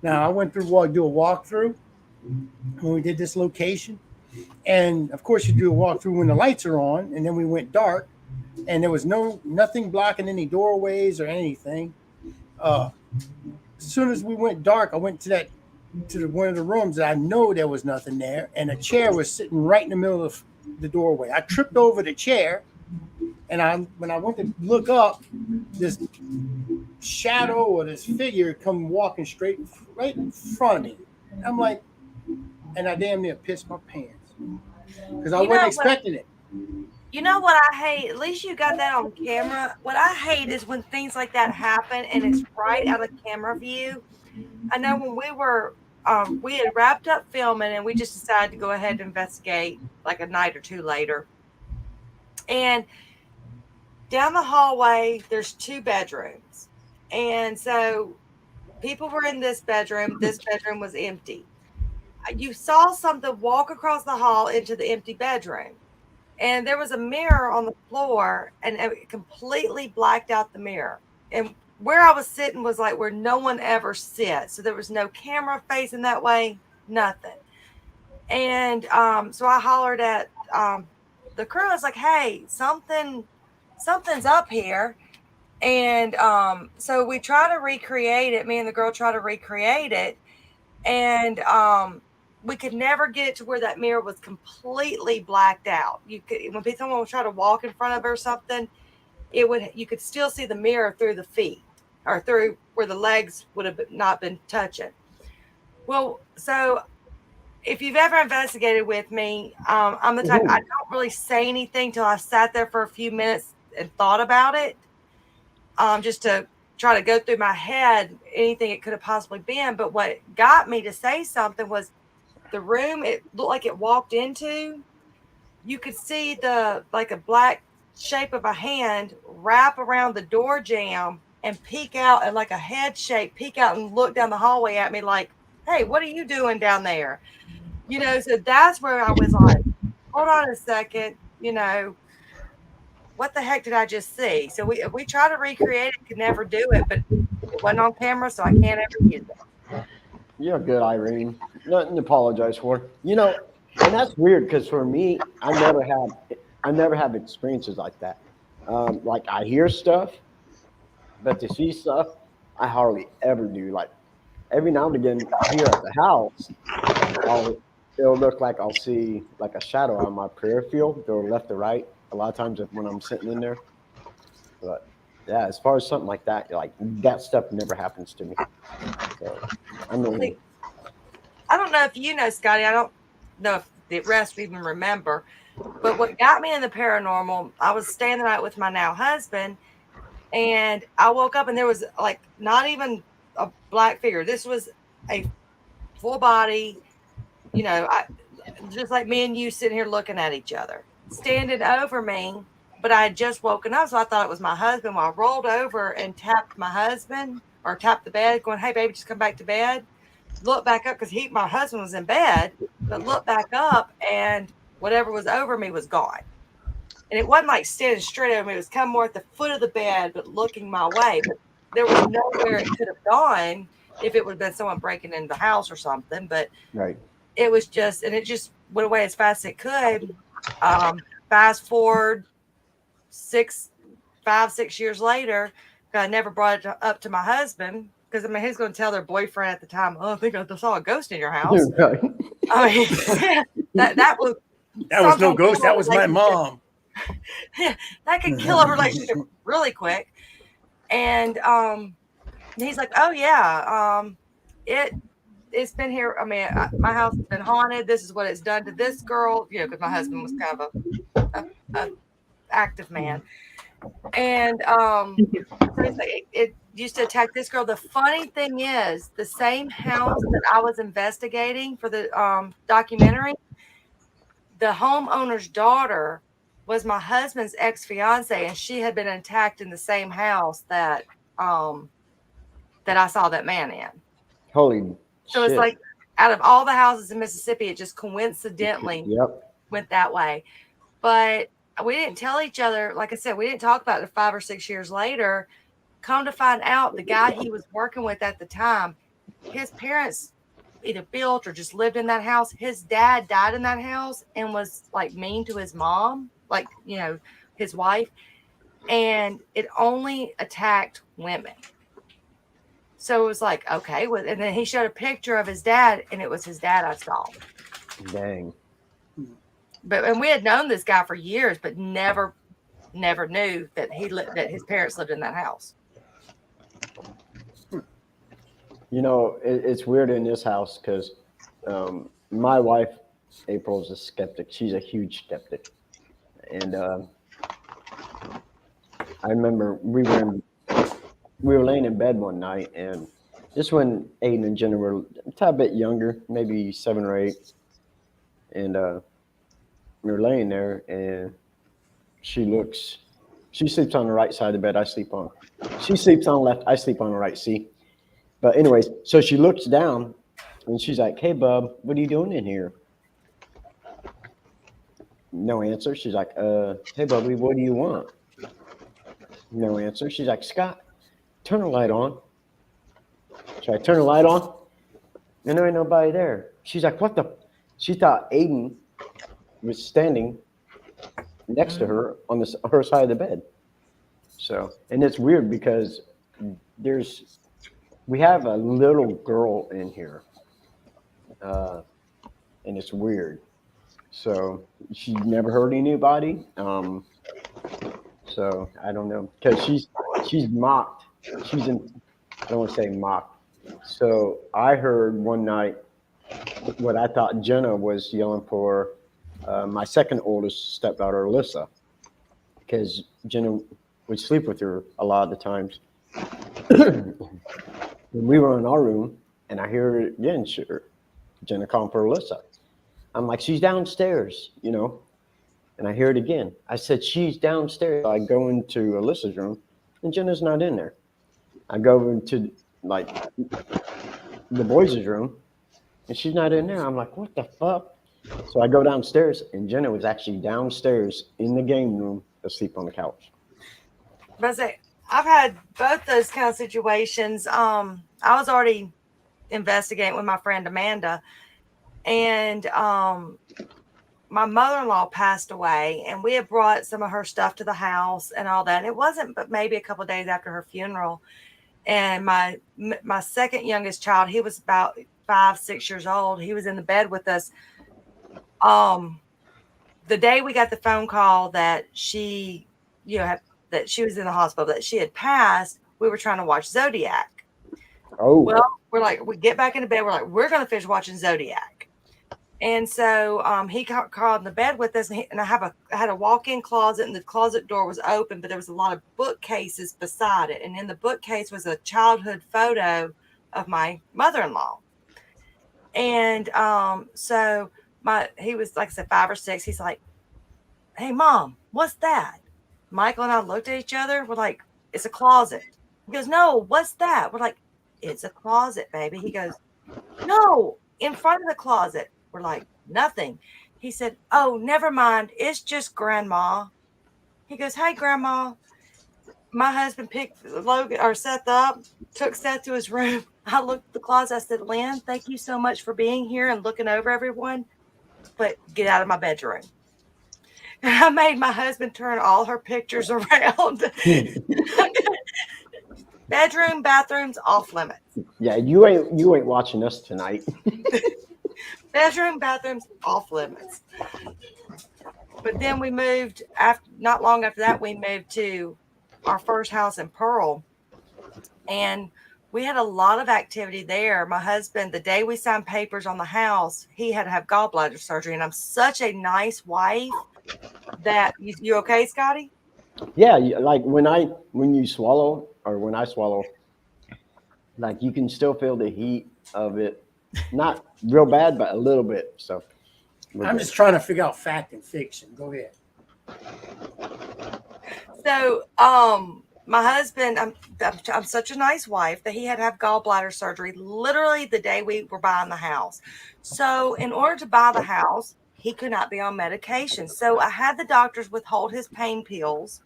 Now I went through do a walkthrough when we did this location, and of course you do a walkthrough when the lights are on, and then we went dark. and there was nothing blocking any doorways or anything. As soon as we went dark, I went to one of the rooms that I know there was nothing there, and a chair was sitting right in the middle of the doorway. I tripped over the chair, and when I went to look up, this shadow or this figure come walking right in front of me. I'm like, and I damn near pissed my pants because I wasn't expecting it. You know what I hate? At least you got that on camera. What I hate is when things like that happen and it's right out of camera view. I know when we had wrapped up filming and we just decided to go ahead and investigate like a night or two later. And down the hallway, there's 2 bedrooms. And so people were in this bedroom. This bedroom was empty. You saw something walk across the hall into the empty bedroom. And there was a mirror on the floor and it completely blacked out the mirror. And where I was sitting was like where no one ever sits. So there was no camera facing that way, nothing. And so I hollered at the crew. I was like, hey, something's up here. And so we try to recreate it. Me and the girl try to recreate it. And we could never get it to where that mirror was completely blacked out. When someone would try to walk in front of her or something, you could still see the mirror through the feet or through where the legs would have not been touching. Well, so if you've ever investigated with me, I'm the type, I don't really say anything till I sat there for a few minutes and thought about it, just to try to go through my head anything it could have possibly been. But what got me to say something was the room it looked like it walked into. You could see like a black shape of a hand wrap around the door jamb and peek out, and like a head shape peek out and look down the hallway at me like, hey, what are you doing down there? So that's where I was like, hold on a second, what the heck did I just see? So we try to recreate it, could never do it, but it wasn't on camera, so I can't ever use it. You're good, Irene. Nothing to apologize for. And that's weird because for me, I never have experiences like that. Like I hear stuff, but to see stuff, I hardly ever do. Like every now and again here at the house, it'll look like I'll see like a shadow on my prayer field, go left to right. A lot of times when I'm sitting in there, but yeah, as far as something like that, like that stuff never happens to me. So, I mean, I don't know if you know, Scotty. I don't know if the rest even remember, but what got me in the paranormal, I was staying the night with my now husband, and I woke up and there was like not even a black figure. This was a full body, just like me and you sitting here looking at each other, standing over me. But I had just woken up, so I thought it was my husband. Well, I rolled over and tapped my husband, or tapped the bed, going, hey, baby, just come back to bed. Look back up, because my husband was in bed, but look back up, and whatever was over me was gone. And it wasn't like standing straight over me. It was kind of more at the foot of the bed, but looking my way. But there was nowhere it could have gone if it would have been someone breaking into the house or something. But right. It was just, and it just went away as fast as it could. Fast forward 5, 6 years later, I never brought it up to my husband, because he's going to tell their boyfriend at the time, oh, I think I saw a ghost in your house. Right. I mean, that was no ghost. That was my mom. That could kill a relationship really quick. And he's like, oh yeah, it's been here. I mean, my house has been haunted. This is what it's done to this girl. Because my husband was kind of a active man. And so he's like, it used to attack this girl. The funny thing is, the same house that I was investigating for the documentary, the homeowner's daughter was my husband's ex-fiance, and she had been attacked in the same house that I saw that man in. Holy So shit. It's like, out of all the houses in Mississippi, it just coincidentally went that way. But we didn't tell each other. Like I said, we didn't talk about it 5 or 6 years later. Come to find out, the guy he was working with at the time, his parents either built or just lived in that house. His dad died in that house and was like mean to his mom, like, his wife. and it only attacked women. So it was like, okay, well, and then he showed a picture of his dad, and it was his dad I saw. Dang. And we had known this guy for years, but never knew that that his parents lived in that house. You know, it's weird in this house because my wife, April's a skeptic. She's a huge skeptic. And I remember we were laying in bed one night, and just when Aiden and Jenna were a tad bit younger, maybe 7 or 8, and we were laying there, and she sleeps on the right side of the bed. She sleeps on the left. I sleep on the right. See, but anyways, so she looks down, and she's like, "Hey, bub, what are you doing in here?" No answer. She's like, "Hey, Bubby, what do you want?" No answer. She's like, "Scott, turn the light on." So I turn the light on, and there ain't nobody there. She's like, "What the?" She thought Aiden was standing next to her on her side of the bed. So, and it's weird because we have a little girl in here, and it's weird. So she never heard anybody. So I don't know because she's mocked. She's in. I don't want to say mocked. So I heard one night what I thought Jenna was yelling for my second oldest stepdaughter, Alyssa, because Jenna would sleep with her a lot of the times. We were in our room, and I hear it again. Jenna calling for Alyssa. I'm like, she's downstairs, you know. And I hear it again. I said, she's downstairs. I go into Alyssa's room, and Jenna's not in there. I go into, like, the boys' room, and she's not in there. I'm like, what the fuck? So I go downstairs, and Jenna was actually downstairs in the game room asleep on the couch. But I say, I've had both those kind of situations. I was already investigating with my friend Amanda, and my mother-in-law passed away, and we had brought some of her stuff to the house and all that. And it wasn't but maybe a couple of days after her funeral. And my second youngest child, he was about 5, 6 years old. He was in the bed with us. The day we got the phone call that she, that she was in the hospital, that she had passed, we were trying to watch Zodiac. Oh. Well, we're like, we get back into bed. We're like, we're going to finish watching Zodiac. And so he crawled in the bed with us, and I had a walk-in closet, and the closet door was open, but there was a lot of bookcases beside it. And in the bookcase was a childhood photo of my mother-in-law. And so he was, like I said, 5 or 6. He's like, "Hey, Mom, what's that?" Michael and I looked at each other. We're like, "It's a closet." He goes, "No, what's that?" We're like, "It's a closet, baby." He goes, "No, in front of the closet." We're like, "Nothing." He said, "Oh, never mind. It's just Grandma." He goes, "Hey, Grandma." My husband picked Logan or Seth up, took Seth to his room. I looked at the closet. I said, "Lynn, thank you so much for being here and looking over everyone, but get out of my bedroom." And I made my husband turn all her pictures around. Bedroom, bathrooms, off limits. Yeah, you ain't watching us tonight. Bedroom, bathrooms, off limits. But then we moved not long after that, we moved to our first house in Pearl. And we had a lot of activity there. My husband, the day we signed papers on the house, he had to have gallbladder surgery. And I'm such a nice wife that you okay, Scotty? Yeah, like when you swallow, or when I swallow, like you can still feel the heat of it. Not real bad, but a little bit. So I'm just trying to figure out fact and fiction. Go ahead. So, my husband, I'm such a nice wife that he had to have gallbladder surgery literally the day we were buying the house. So, in order to buy the house, he could not be on medication. So, I had the doctors withhold his pain pills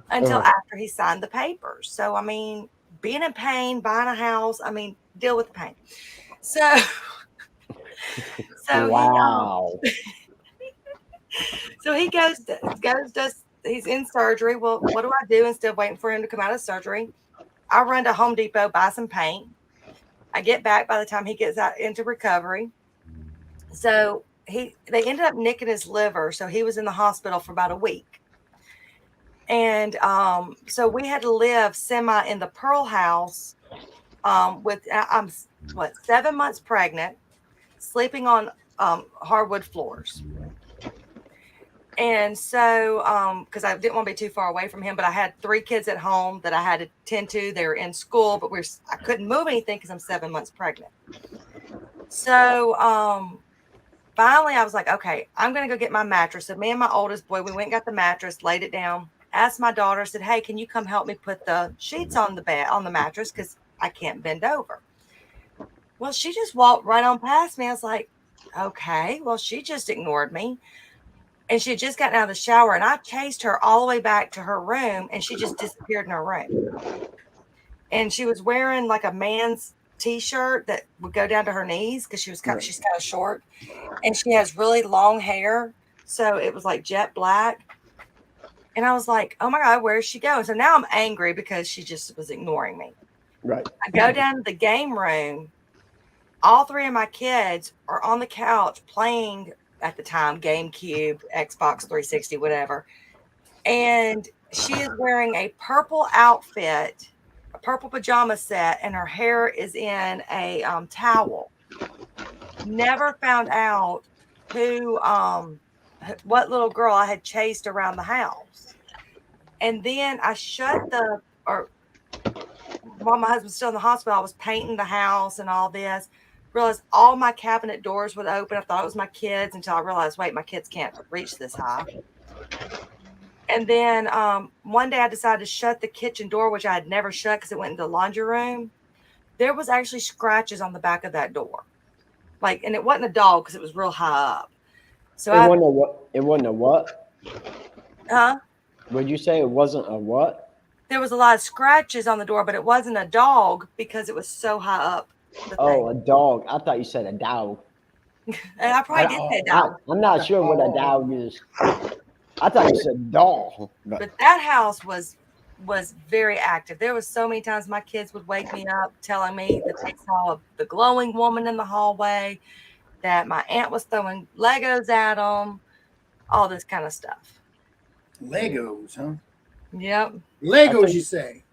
until after he signed the papers. So, I mean, being in pain, buying a house, I mean, deal with the pain. So wow. So he goes does he's in surgery. Well, what do I do instead of waiting for him to come out of surgery? I run to Home Depot, buy some paint. I get back by the time he gets out into recovery. So they ended up nicking his liver, so he was in the hospital for about a week. And so we had to live semi in the Pearl house with I'm 7 months pregnant, sleeping on hardwood floors. And so, because I didn't want to be too far away from him, but I had 3 kids at home that I had to tend to. They were in school, but I couldn't move anything because I'm 7 months pregnant. So finally, I was like, okay, I'm going to go get my mattress. So me and my oldest boy, we went and got the mattress, laid it down, asked my daughter, said, hey, can you come help me put the sheets on the bed, on the mattress? Because I can't bend over. Well, she just walked right on past me. I was like, okay, well, she just ignored me. And she had just gotten out of the shower, and I chased her all the way back to her room, and she just disappeared in her room. And she was wearing like a man's t-shirt that would go down to her knees because she's kind of short, and she has really long hair, so it was like jet black. And I was like, oh my God, where is she going? So now I'm angry because she just was ignoring me. Right. I go down to the game room. All 3 of my kids are on the couch playing, at the time, GameCube, Xbox 360, whatever. And she is wearing a purple outfit, a purple pajama set, and her hair is in a towel. Never found out what little girl I had chased around the house. And then I while my husband's still in the hospital, I was painting the house and all this. Realized all my cabinet doors would open. I thought it was my kids until I realized, wait, my kids can't reach this high. And then one day I decided to shut the kitchen door, which I had never shut because it went into the laundry room. There was actually scratches on the back of that door. And it wasn't a dog because it was real high up. So It wasn't a what? Huh? Would you say it wasn't a what? There was a lot of scratches on the door, but it wasn't a dog because it was so high up. A dog. I thought you said a dog. And I probably did say dog. I'm not sure what a dog is. I thought you said dog. But that house was very active. There was so many times my kids would wake me up telling me that they saw the glowing woman in the hallway, that my aunt was throwing Legos at them, all this kind of stuff. Legos, huh? Yep. Legos, you say?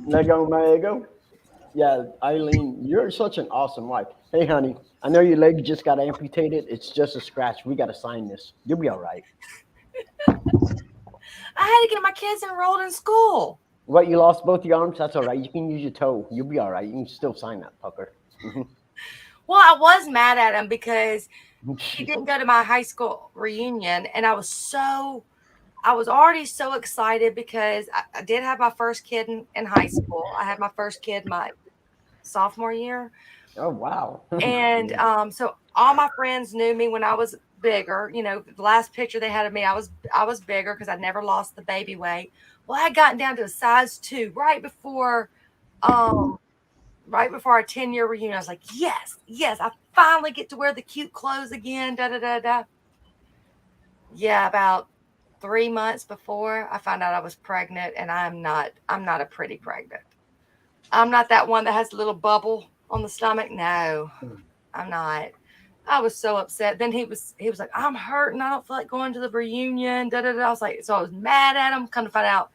Lego. Yeah, Eileen, you're such an awesome wife. Hey, honey, I know your leg just got amputated. It's just a scratch. We got to sign this. You'll be all right. I had to get my kids enrolled in school. What, you lost both your arms? That's all right. You can use your toe. You'll be all right. You can still sign that, fucker. Well, I was mad at him because he didn't go to my high school reunion, and I was already so excited because I did have my first kid in high school. I had my first kid my sophomore year. Oh, wow. And so all my friends knew me when I was bigger. The last picture they had of me, I was bigger because I never lost the baby weight. Well, I had gotten down to a size 2 right before our 10-year reunion. I was like, yes, I finally get to wear the cute clothes again. Yeah, about 3 months before I found out I was pregnant, and I'm not a pretty pregnant. I'm not that one that has a little bubble on the stomach. No, I'm not. I was so upset. Then he was like, I'm hurting. I don't feel like going to the reunion. I was like, so I was mad at him. Come to find out,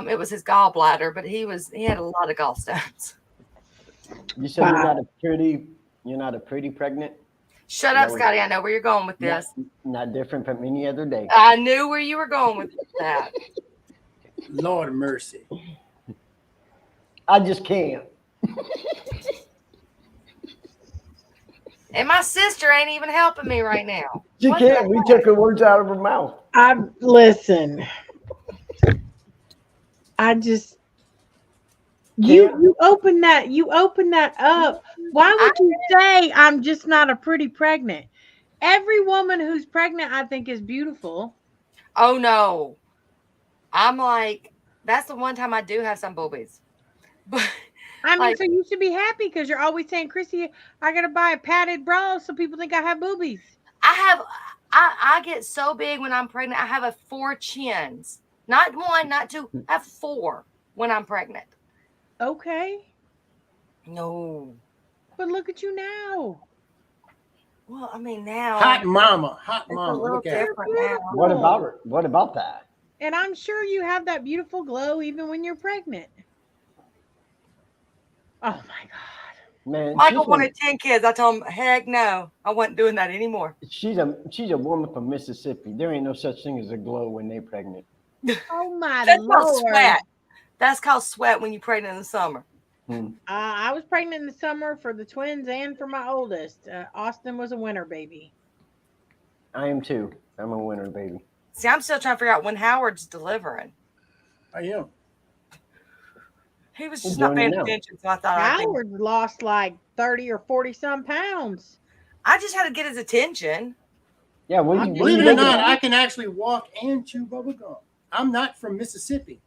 it was his gallbladder, but he had a lot of gallstones. You said you're not a pretty pregnant? Shut up, Scotty. I know where you're going with this. Not different from any other day. I knew where you were going with that. Lord of mercy. I just can't. And my sister ain't even helping me right now. She can't. We took her words out of her mouth. Listen. I just you open that up. Why would you say I'm just not a pretty pregnant? Every woman who's pregnant, I think, is beautiful. Oh no. I'm like, that's the one time I do have some boobies. But I mean, so you should be happy because you're always saying, Chrissy, I gotta buy a padded bra so people think I have boobies. I I get so big when I'm pregnant. I have 4 chins. Not 1, not 2. I have 4 when I'm pregnant. Okay. No. But look at you now. Well, I mean now Hot mama. it's a little Look at her. different now. What about her? What about that? And I'm sure you have that beautiful glow even when you're pregnant. Oh my God. Man, Michael wanted 10 kids. I told him, heck no, I wasn't doing that anymore. she's a woman from Mississippi. There ain't no such thing as a glow when they pregnant. Oh my That's called Lord. sweat. That's called sweat when you're pregnant in the summer. I was pregnant in the summer for the twins and for my oldest. Austin was a winter baby. I am too. I'm a winner, baby. See, I'm still trying to figure out when Howard's delivering. I am. He was He's just not doing it paying now. attention, so I thought Howard lost like 30 or 40 some pounds. I just had to get his attention. Yeah, what I'm you Believe it or looking not, at? I can actually walk and chew bubble gum. I'm not from Mississippi.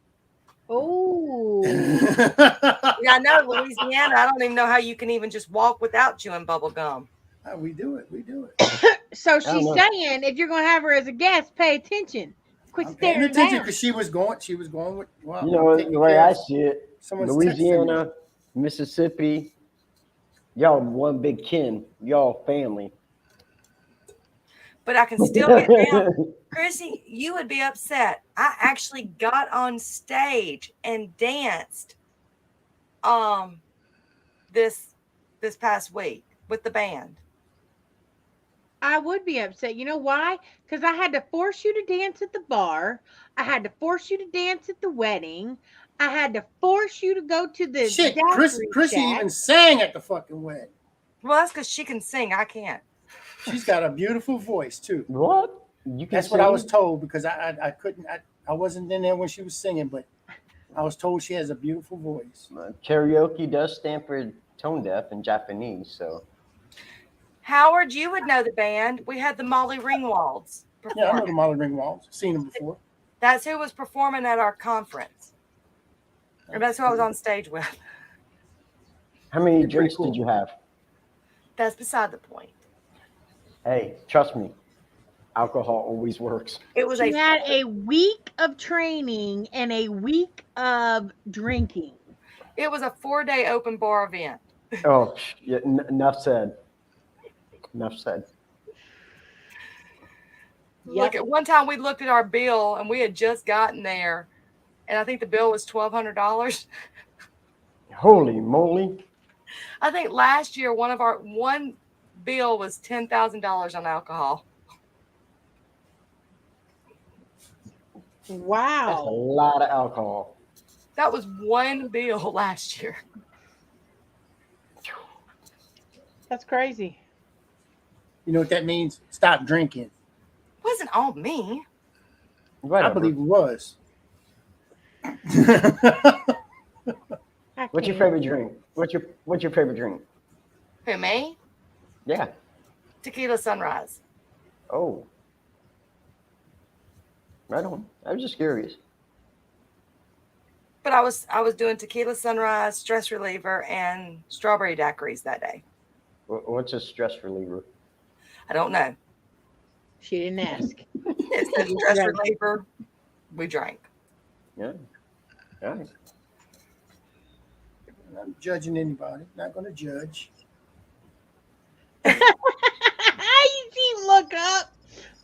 Oh. Yeah, I know Louisiana. I don't even know how you can even just walk without chewing bubble gum. We do it. We do it. So I don't she's know. saying if you're gonna have her as a guest, pay attention. Quit I'm paying staring attention down. because she was going with. Well, You know, I'm the taking way care I of- see it, someone's texting me. Louisiana, Mississippi, y'all one big kin. Y'all family. But I can still get down. Chrissy, you would be upset. I actually got on stage and danced this past week with the band. I would be upset. You know why? Because I had to force you to dance at the bar. I had to force you to dance at the wedding. I had to force you to go to the Shit, daiquiri Chrissy shack. even sang at the fucking wedding. Well, that's because she can sing. I can't. She's got a beautiful voice too. What? You can That's what I sing? was told because I couldn't. I wasn't in there when she was singing, but I was told she has a beautiful voice. Karaoke does stand for tone deaf in Japanese, so Howard, you would know the band. We had the Molly Ringwalds Yeah, I know perform. the Molly Ringwalds. Seen them before. That's who was performing at our conference. And that's who I was on stage with. how many You're pretty drinks cool. did you have? That's beside the point. Hey, trust me, alcohol always works. It was She had a week of training and a week of drinking. It was a 4-day open bar event. Oh, yeah, enough said. Enough said. Look, at one time we looked at our bill and we had just gotten there, and I think the bill was $1,200. Holy moly! I think last year one bill was $10,000 on alcohol. That's a Wow. lot of alcohol. That was one bill last year. That's crazy. You know what that means? Stop drinking. It wasn't all me. Whatever. I believe it was. I What's your can't. favorite drink? What's your favorite drink? Who, me? Yeah. Tequila Sunrise. Oh. Right on. I was just curious. But I was doing Tequila Sunrise, stress reliever, and strawberry daiquiris that day. What's a stress reliever? I don't know. She didn't ask. It said stress reliever. We drank. Yeah. All right. I'm not judging anybody. Not going to judge. You see, look up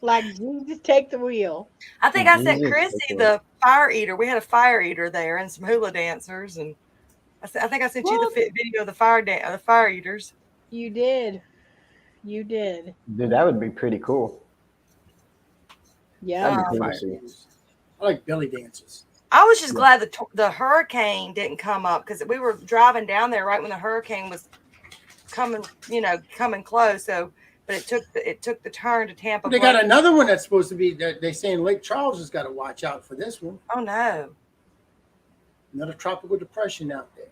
like Jesus, take the wheel. I think I sent Jesus, Chrissy okay. the fire eater. We had a fire eater there and some hula dancers, and I think I sent you the video of the fire eaters. You did. You did. Dude, that would be pretty cool. Yeah. That'd be cool Fire to see. dances. I like belly dances. I was just glad the hurricane didn't come up because we were driving down there right when the hurricane was coming close. So, but it took the turn to Tampa. They Bay. got another one that's supposed to be. They saying Lake Charles has got to watch out for this one. Oh no! Another tropical depression out there.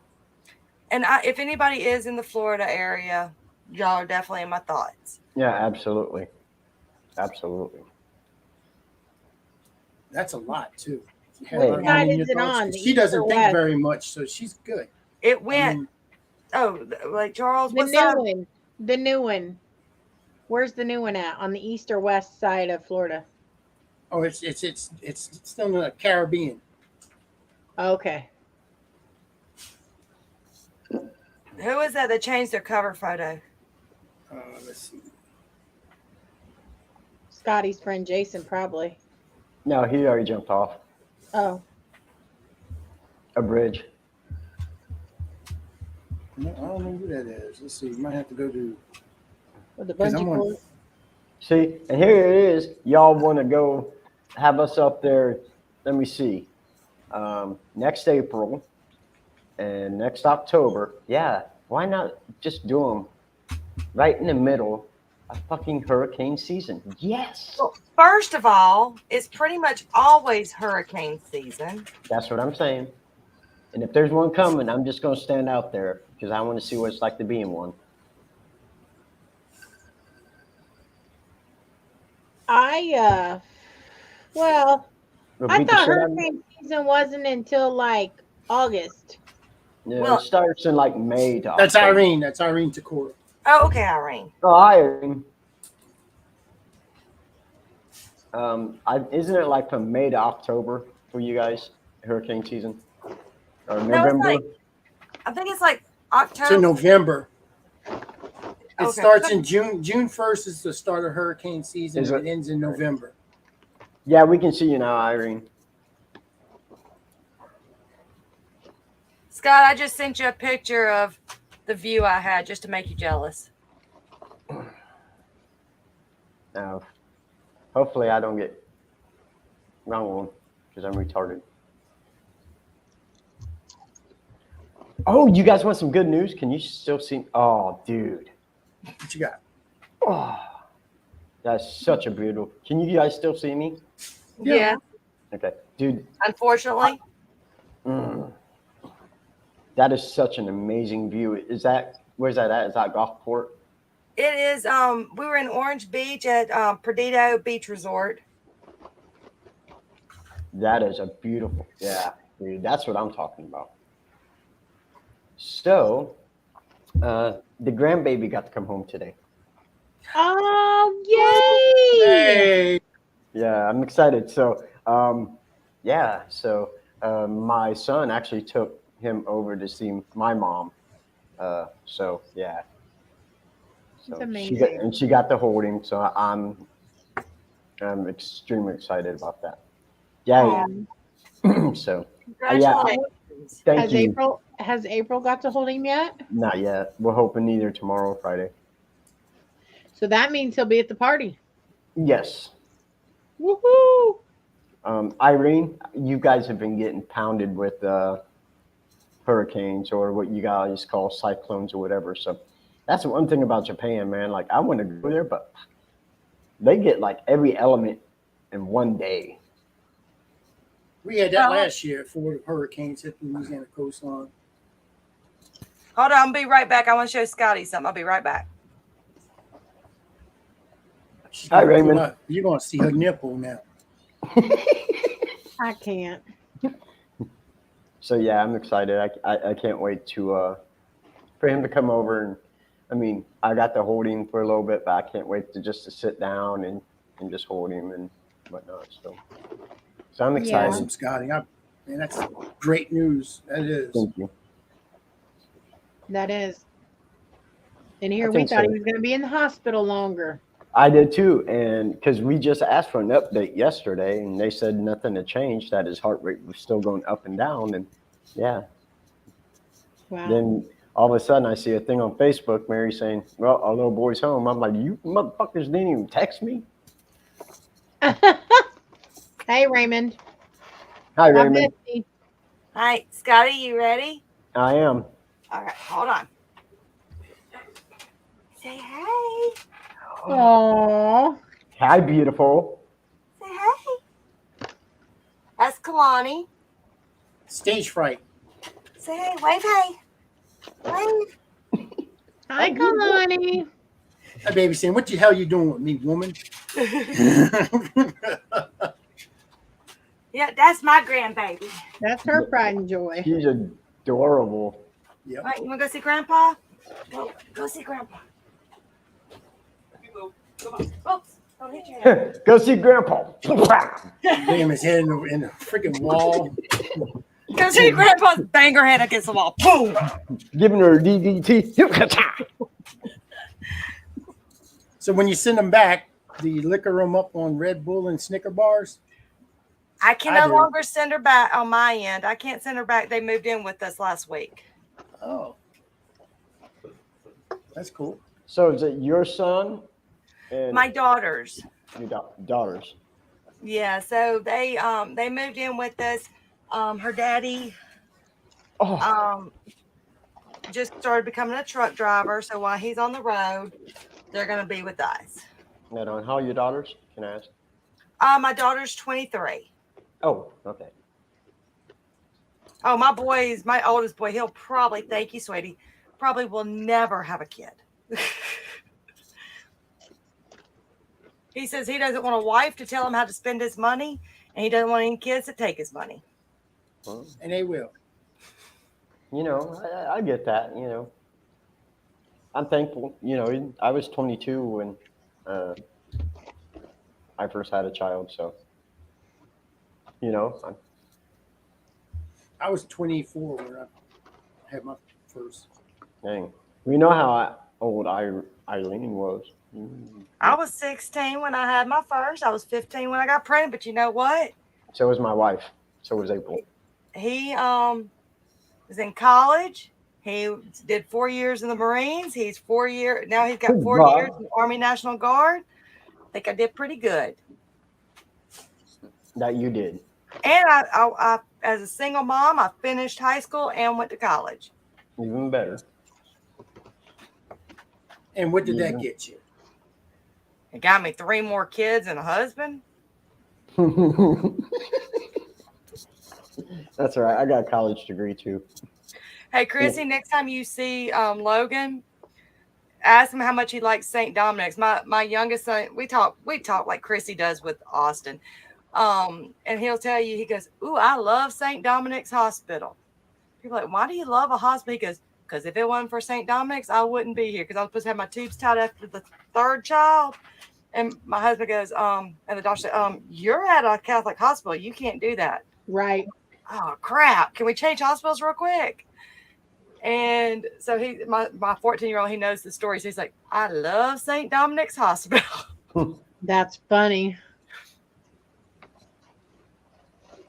And if anybody is in the Florida area, y'all are definitely in my thoughts. Yeah, absolutely. Absolutely. That's a lot too. You have Wait. her What side in your is it thoughts, on? 'cause The She east doesn't or think west? very much, so she's good. It I went. mean, Like Charles, The what's new up? one. The new one. Where's the new one at? On the east or west side of Florida? Oh, it's still in the Caribbean. Okay. Who is that changed their cover photo? Let's see. Scotty's friend Jason, probably. No, he already jumped off Oh. a bridge. No, I don't know who that is. Let's see. You might have to go to. With the 'Cause bungee I'm on- cord. See, and here it is. Y'all want to go have us up there? Let me see. Next April and next October. Yeah, why not just do them right in the middle of fucking hurricane season? Yes, Well, first of all, it's pretty much always hurricane season. that's what I'm saying. And if there's one coming, I'm just gonna stand out there because I want to see what it's like to be in one. Well, It'll I beat the thought shit out of me. hurricane season wasn't until like August. Yeah, Well- it starts in like May to That's October. Irene. That's Irene Takora. Oh, okay, Irene. Oh, hi, Irene. Isn't it like from May to October for you guys, hurricane season? Or No, it's November? like I think it's like To October. November. It Okay. starts in June. June 1st is the start of hurricane season, Is and it? it ends in November. Yeah, we can see you now, Irene. Scott, I just sent you a picture of the view I had just to make you jealous. Now, hopefully I don't get wrong one because I'm retarded. Oh, you guys want some good news? Can you still see? Oh, dude. What you got? Oh, that's such a beautiful. Can you guys still see me? Yeah. Yeah, Okay, dude. unfortunately. That is such an amazing view. Where's that at? Is that Gulfport? It is we were in Orange Beach at Perdido Beach Resort. That is a beautiful, yeah, dude. That's what I'm talking about. So, the grandbaby got to come home today. Oh, yay! Hey, Yeah, I'm excited. So, yeah, so my son actually took him over to see my mom. So yeah. So That's amazing. she got to hold him. So I'm extremely excited about that. Yeah. So Congratulations. thank you. Has April got to hold him yet? Not yet. We're hoping either tomorrow or Friday. So that means he'll be at the party. Yes. Woohoo! Irene, you guys have been getting pounded with hurricanes or what you guys call cyclones or whatever. So that's one thing about Japan, man. Like I want to go there, but they get like every element in one day. we had that last year for the hurricanes hit the Louisiana coastline. Hold on, I'll be right back. I want to show Scotty something. I'll be right back. Hi, Raymond. You're gonna see her nipple now. I can't. So yeah, I'm excited. I can't wait to for him to come over, and I mean I got to hold him for a little bit, but I can't wait to sit down and just hold him and whatnot. So I'm excited. Awesome, Scotty. Man, that's great news. That is. Thank you. That is. And here I we think thought so. he was going to be in the hospital longer. I did too, and because we just asked for an update yesterday, and they said nothing had changed. That his heart rate was still going up and down, and yeah. Wow. Then all of a sudden, I see a thing on Facebook, Mary saying, "Well, our little boy's home." I'm like, "You motherfuckers didn't even text me." Hey, Raymond. Hi, My Raymond. bestie. Hi, Scotty, you ready? I am. All right, hold on. Say hey. Aww. Hi, beautiful. Say hey. That's Kalani. Stage fright. Say hey. Wave hey. Wave. Hi, Kalani. That baby saying, "What the hell you doing with me, woman?" Yeah, that's my grandbaby. That's her pride and joy. She's adorable. Yep. All right, you want to go see Grandpa? Go see Grandpa. Oops, don't hit your head. Go see Grandpa. Bam his head in the freaking wall. Go see Grandpa's bang her head against the wall. Boom. Giving her a DDT. So when you send them back, do you liquor them up on Red Bull and Snicker bars? I can I no do. longer send her back on my end. I can't send her back. They moved in with us last week. Oh, that's cool. So is it your son and My daughters. your daughters? Yeah, so they moved in with us. Her daddy Oh, just started becoming a truck driver. So while he's on the road, they're gonna be with us. right on. How are your daughters? Can I ask? My daughter's 23. Oh, okay. Oh, my oldest boy, he'll probably, thank you, sweetie, probably will never have a kid. He says he doesn't want a wife to tell him how to spend his money, and he doesn't want any kids to take his money. Well, And they will. you know, I get that. You know, I'm thankful. You know, I was 22 when I first had a child, so you know, I was 24 when I had my first. dang, we know how old Ilene was. I was 16 when I had my first. I was 15 when I got pregnant. But you know what? So was my wife. So was April. He was in college. He did 4 years in the Marines. He's 4 years now. He's got 4 Wow. years in the Army National Guard. I think I did pretty good. That you did. And I as a single mom, I finished high school and went to college. Even better. And what did that get you? It got me 3 more kids and a husband. That's all right. I got a college degree too. Hey, Chrissy, next time you see Logan, ask him how much he likes St. Dominic's. My youngest son, we talk like Chrissy does with Austin. And he'll tell you, he goes, "Ooh, I love St. Dominic's Hospital." People are like, "Why do you love a hospital?" He goes, "Because if it wasn't for St. Dominic's, I wouldn't be here. Because I was supposed to have my tubes tied after the 3rd child." And my husband goes, and the doctor said, "You're at a Catholic hospital. You can't do that." Right. Oh crap! Can we change hospitals real quick? And so my 14-year-old, he knows the story. So he's like, "I love St. Dominic's Hospital." That's funny.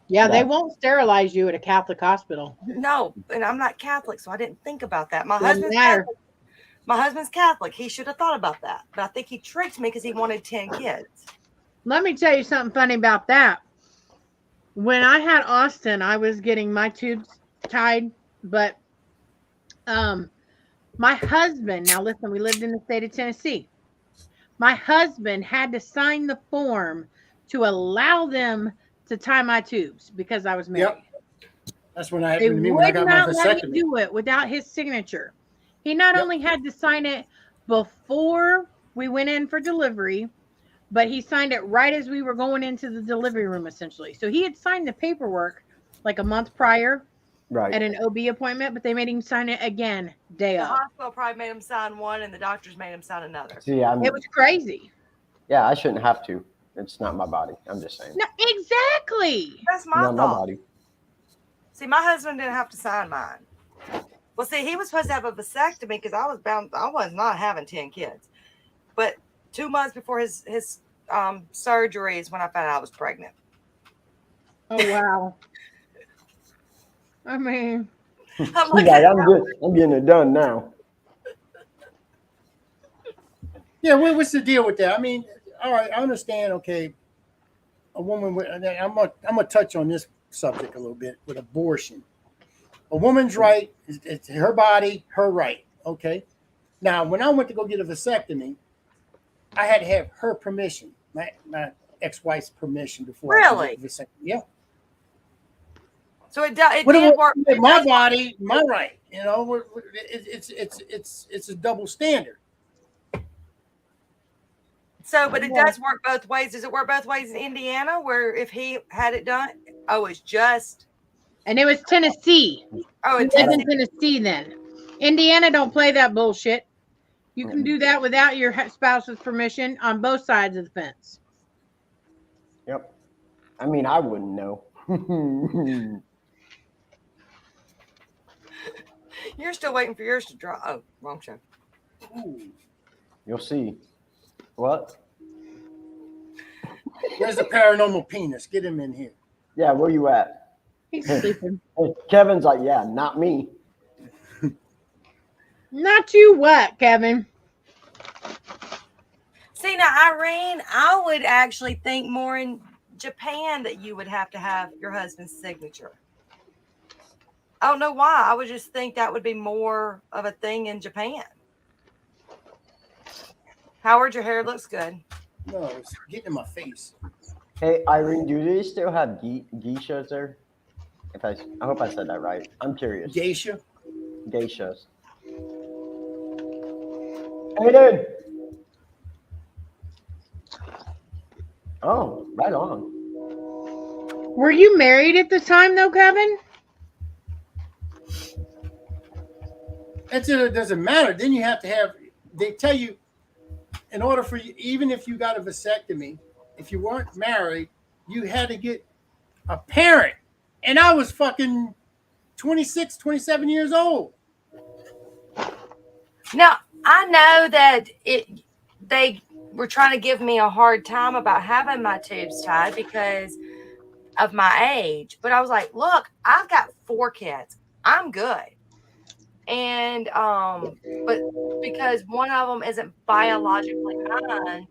Yeah, they won't sterilize you at a Catholic hospital. No, and I'm not Catholic, so I didn't think about that. My Doesn't husband's matter. Catholic. My husband's Catholic. He should have thought about that. But I think he tricked me because he wanted 10 kids. Let me tell you something funny about that. When I had Austin, I was getting my tubes tied, but my husband, now listen, we lived in the state of Tennessee. My husband had to sign the form to allow them to tie my tubes because I was married. Yep. That's when I They happened to me when I would got my not let me vasectomy. do it without his signature. He not Yep. only had to sign it before we went in for delivery, but he signed it right as we were going into the delivery room, essentially. So he had signed the paperwork like a month prior Right. at an OB appointment, but they made him sign it again day The of. hospital probably made him sign one, and the doctors made him sign another. See, It was crazy. yeah, I shouldn't have to. It's not my body. I'm just saying. No, exactly. That's my Not my thought. body. See, my husband didn't have to sign mine. Well, see, he was supposed to have a vasectomy because I was not having 10 kids. But 2 months before his surgery is when I found out I was pregnant. Oh wow. I mean, I'm like, Yeah, I'm getting it done now. Yeah, what's the deal with that? I mean, all right, I understand. Okay, a woman with I'm gonna touch on this subject a little bit with abortion. A woman's right; it's her body, her right. Okay. Now, when I went to go get a vasectomy, I had to have her permission, my ex-wife's permission before. I Really? could get the vasectomy. Yeah. so it But did work. my body, my right. You know, it's a double standard. So, but it does work both ways. Does it work both ways in Indiana, where if he had it done, it's just and it was Tennessee. oh, It it's was in Tennessee then. Indiana don't play that bullshit. You can do that without your spouse's permission on both sides of the fence. Yep. I mean, I wouldn't know. You're still waiting for yours to draw. Oh, wrong show. Ooh, You'll see. What? where's the paranormal penis? Get him in here. Yeah, where you at? He's sleeping. Kevin's like, yeah, not me. Not you what, Kevin? See, now, Irene, I would actually think more in Japan that you would have to have your husband's signature. I don't know why. I would just think that would be more of a thing in Japan. Howard, your hair looks good. No, it's getting in my face. Hey, Irene, do they still have geishas there? I hope I said that right. I'm curious. Geisha? Geishas. Hey, dude. Oh, right on. Were you married at the time, though, Kevin? It doesn't matter. Then you have to have, they tell you, in order for you, even if you got a vasectomy, if you weren't married, you had to get a parent. And I was fucking 26, 27 years old. Now, I know that they were trying to give me a hard time about having my tubes tied because of my age. But I was like, look, I've got 4 kids. I'm good. And but because one of them isn't biologically mine,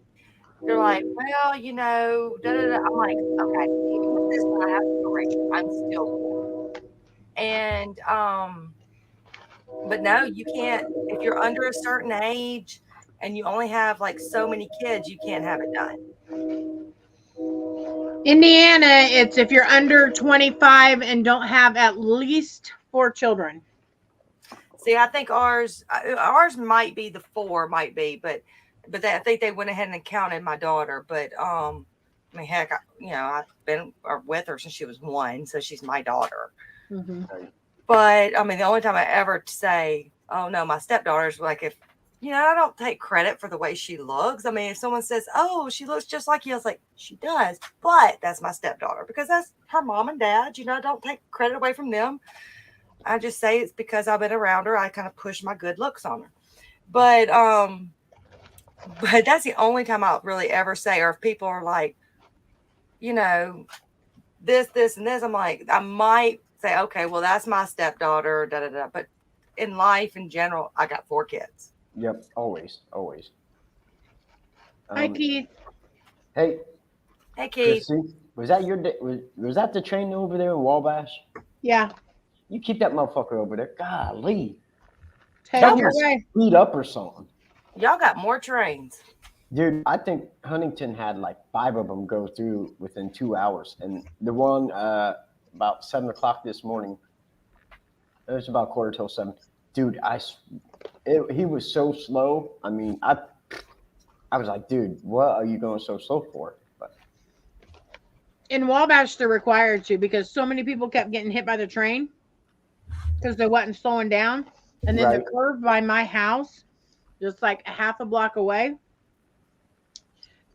they're like, well, you know, da, da, da. I'm like, okay, even with this one, I have to break. I'm still cool. And but no, you can't. If you're under a certain age and you only have like so many kids, you can't have it done. Indiana, it's if you're under 25 and don't have at least 4 children. See, I think ours might be the 4, might be, but I think they went ahead and counted my daughter. But I mean, heck, I've been with her since she was 1, so she's my daughter. Mm-hmm. But I mean, the only time I ever say, "Oh no, my stepdaughter's," like if I don't take credit for the way she looks. I mean, if someone says, "Oh, she looks just like you," I was like, "She does," but that's my stepdaughter because that's her mom and dad. I don't take credit away from them. I just say it's because I've been around her. I kind of push my good looks on her. But that's the only time I'll really ever say, or if people are like, this, and this, I'm like, I might say, okay, well, that's my stepdaughter, da, da, da. But in life in general, I got 4 kids. Yep, always. Hi, Keith. Hey, Keith. Chrissy, was that was that the train over there in Wabash? Yeah. You keep that motherfucker over there. Golly. Head your way. Speed up or something. Y'all got more trains. Dude, I think Huntington had like 5 of them go through within 2 hours. And the one about 7 o'clock this morning, it was about 7:15. Dude, he was so slow. I mean, I was like, dude, what are you going so slow for? But in Wabash, they're required to because so many people kept getting hit by the train because they wasn't slowing down. And then the curve by my house, just like a half a block away,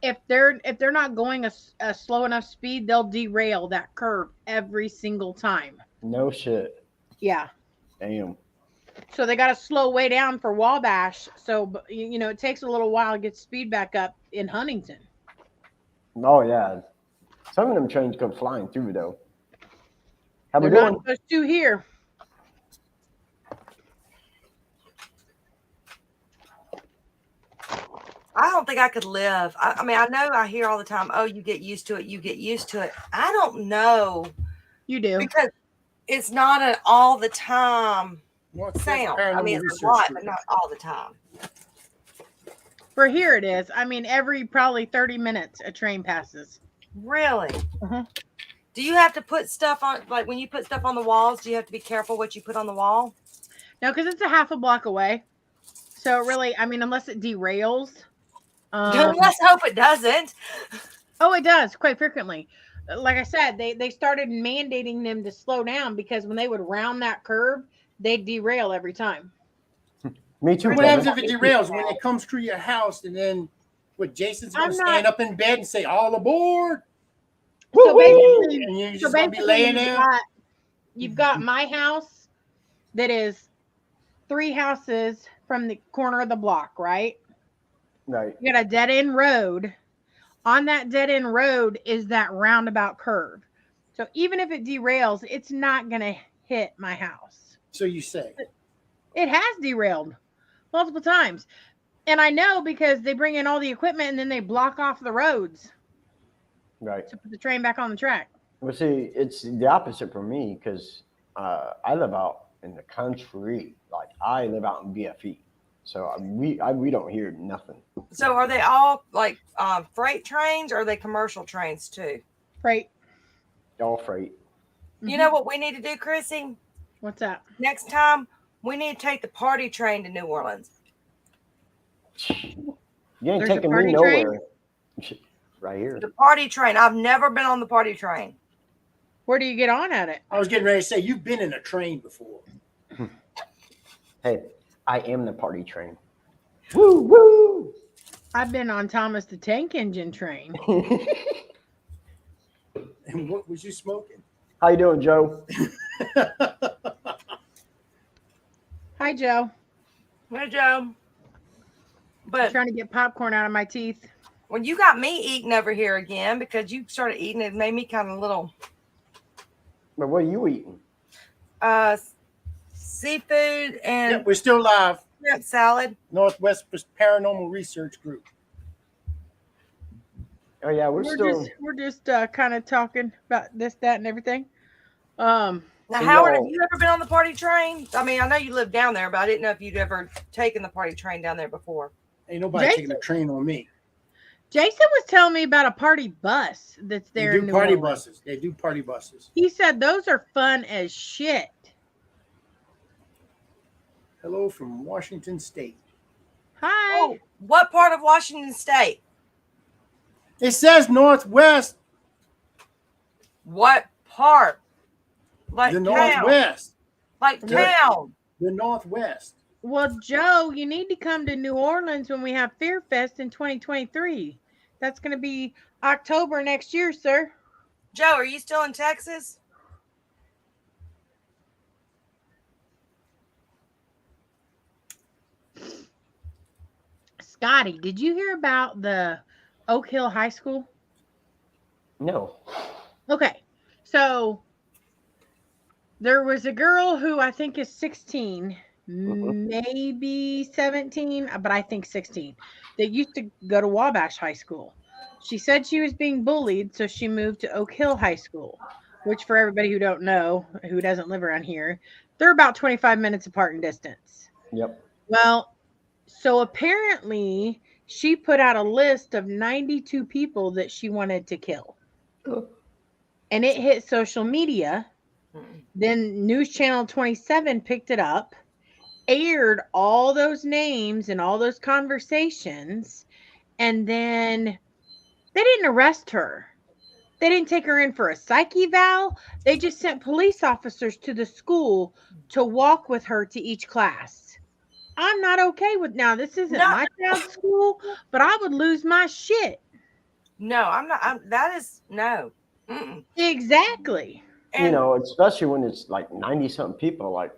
if they're not going a slow enough speed, they'll derail that curve every single time. No shit. Yeah. Damn. So they got to slow way down for Wabash. So, it takes a little while to get speed back up in Huntington. Oh, yeah. Some of them trains go flying through, though. How we They're doing? not supposed to here. I don't think I could live. I mean, I know I hear all the time, oh, you get used to it. You get used to it. I don't know. You do. Because it's not an all the time What's sound. that I mean, it's a lot, but not all the time. For here it is. I mean, every probably 30 minutes a train passes. Really? Uh-huh. Do you have to put stuff on, like when you put stuff on the walls, do you have to be careful what you put on the wall? No, because it's a half a block away. So really, I mean, unless it derails. Let's hope it doesn't. Oh, it does quite frequently. Like I said, they started mandating them to slow down because when they would round that curve, they'd derail every time. Me too. What Kevin. happens if it derails when it comes through your house and then what? Jason's gonna I'm stand not- up in bed and say all aboard, So basically, and you're so just gonna be basically laying there. you've got my house that is 3 houses from the corner of the block, right? Right. You got a dead end road. On that dead end road is that roundabout curve. So even if it derails, it's not going to hit my house. So you say. It has derailed multiple times. And I know because they bring in all the equipment and then they block off the roads Right. to put the train back on the track. Well, see, it's the opposite for me because I live out in the country. Like I live out in BFE, so we don't hear nothing. So are they all like freight trains or are they commercial trains too? Freight. All freight. You know what we need to do, Chrissy? What's that? Next time we need to take the party train to New Orleans. You ain't There's a taking party me train? nowhere. Right here. The party train. I've never been on the party train. Where do you get on at it? I was getting ready to say you've been in a train before. Hey, I am the party train. Woo woo. I've been on Thomas the Tank Engine train. And what was you smoking? How you doing, Joe? Hi, Joe. Hey, Joe. I'm But trying to get popcorn out of my teeth. when you got me eating over here again because you started eating, it made me kind of little But what are you eating? seafood and Yep, we're still live. shrimp salad. Northwest Paranormal Research Group. Oh yeah, we're still. We're just kind of talking about this, that, and everything. Now, So Howard, y'all- have you ever been on the party train? I mean, I know you live down there, but I didn't know if you'd ever taken the party train down there before. Ain't nobody Jason- taking a train on me. Jason was telling me about a party bus that's They there do in New party Orleans. buses. They do party buses. He said those are fun as shit. Hello from Washington State. Hi. Oh, what part of Washington State? It says Northwest, What part? Like the town. Northwest, Like Yeah. town. the Northwest. Well, Joe, you need to come to New Orleans when we have Fear Fest in 2023. That's going to be October next year, sir. Joe, are you still in Texas? Scotty, did you hear about the Oak Hill High School? No. Okay. So there was a girl who I think is 16, maybe 17, but I think 16, that used to go to Wabash High School. She said she was being bullied, so she moved to Oak Hill High School, which for everybody who don't know, who doesn't live around here, they're about 25 minutes apart in distance. Yep. Well, so apparently she put out a list of 92 people that she wanted to kill. And it hit social media. Then News Channel 27 picked it up, aired all those names and all those conversations, and then they didn't arrest her. They didn't take her in for a psych eval. They just sent police officers to the school to walk with her to each class. I'm not okay with now. This isn't No. my child's school, but I would lose my shit. No, I'm not. That is no. Mm-mm. Exactly. You know, especially when it's like 90 something people. Like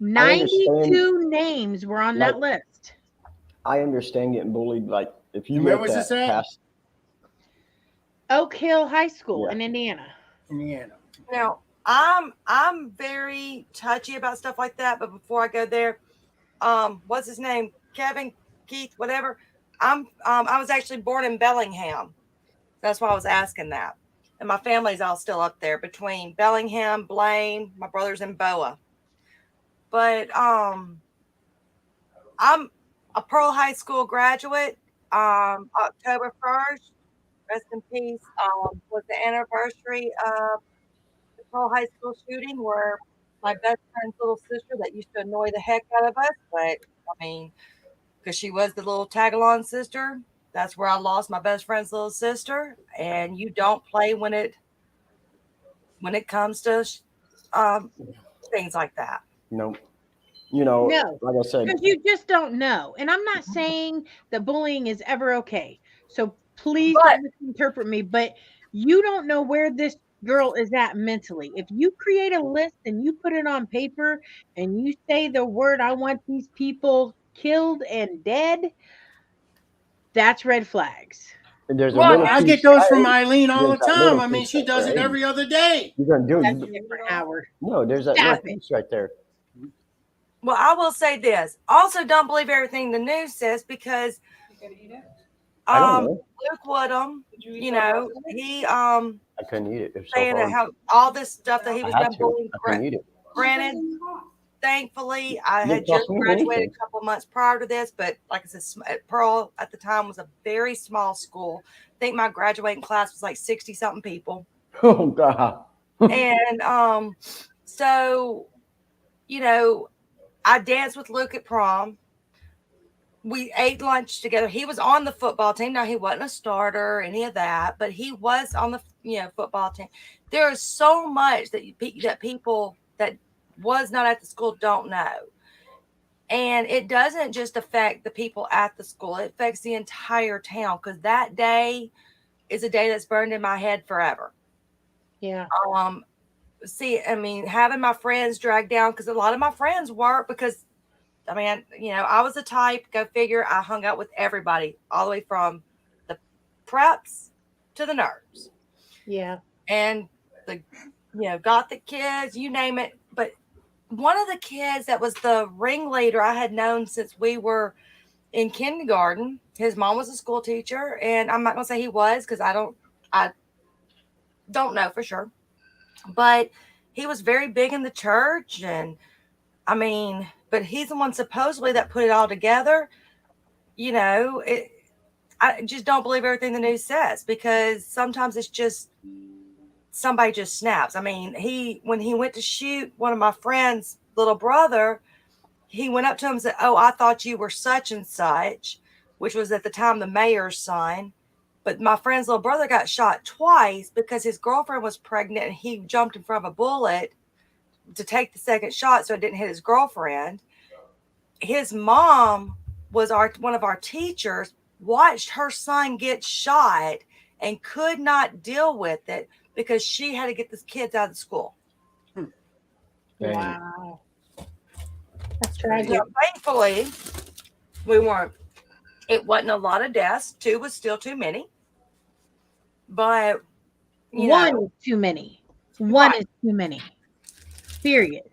92 names were on that list. I understand getting bullied. Like if you And where let was that this at? pass, Oak Hill High School Yeah. in Indiana. Indiana. Now, I'm very touchy about stuff like that. But before I go there, what's his name? Kevin, Keith, whatever. I was actually born in Bellingham. That's why I was asking that. And my family's all still up there between Bellingham, Blaine, my brother's in Boa. But I'm a Pearl High School graduate. October 1st, rest in peace, was the anniversary of the Pearl High School shooting where my best friend's little sister that used to annoy the heck out of us, but I mean, because she was the little tag-along sister, that's where I lost my best friend's little sister. And you don't play when it comes to things like that. nope. No, like I said, because you just don't know. And I'm not saying that bullying is ever okay. So please But- don't misinterpret me, but you don't know where this girl is at mentally. If you create a list and you put it on paper and you say the word, I want these people killed and dead, that's red flags. there's a Well, little I piece. get those from Eileen all the there's that time. little I mean, piece she right does there. it every other day. You're gonna do That's it. different, Howard. No, there's that Stop little it. piece right there. Well, I will say this. Also, don't believe everything the news says because I don't know. Luke Woodham, he I couldn't eat it. It's so saying that hard. how all this stuff that he I was had done to. bullying. I couldn't eat it. Granted, thankfully, I No had just coffee, graduated anything. a couple months prior to this, but like I said, Pearl at the time was a very small school. I think my graduating class was like 60 something people. Oh God. And so, I danced with Luke at prom. We ate lunch together. He was on the football team. Now he wasn't a starter, or any of that, but he was on the football team. There is so much that people that was not at the school don't know. And it doesn't just affect the people at the school, it affects the entire town, because that day is a day that's burned in my head forever. Yeah. Having my friends dragged down, because a lot of my friends were, because I was the type, go figure, I hung out with everybody, all the way from the preps to the nerds. Yeah. And gothic kids, you name it. But one of the kids that was the ringleader I had known since we were in kindergarten, his mom was a school teacher, and I'm not going to say he was, because I don't know for sure. But he was very big in the church, and but he's the one supposedly that put it all together. I just don't believe everything the news says, because sometimes it's just somebody just snaps. When he went to shoot one of my friend's little brother, he went up to him and said, "Oh, I thought you were such and such," which was at the time the mayor's son. But my friend's little brother got shot twice because his girlfriend was pregnant, and he jumped in front of a bullet to take the second shot so it didn't hit his girlfriend. His mom was one of our teachers, watched her son get shot and could not deal with it because she had to get the kids out of the school. Wow. That's tragic. So thankfully, it wasn't a lot of deaths. 2 was still too many. But one is too many. One is too many. Period.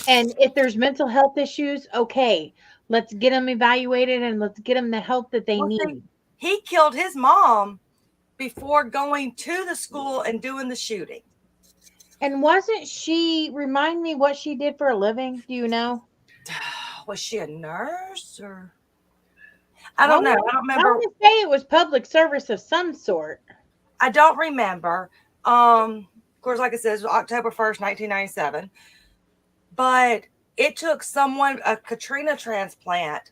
And if there's mental health issues, okay, let's get them evaluated and let's get them the help that they need. He killed his mom before going to the school and doing the shooting. And wasn't she, remind me what she did for a living? Do you know? Was she a nurse or? I don't know. I don't remember. I want to say it was public service of some sort. I don't remember. Of course, like I said, it was October 1st, 1997. But it took a Katrina transplant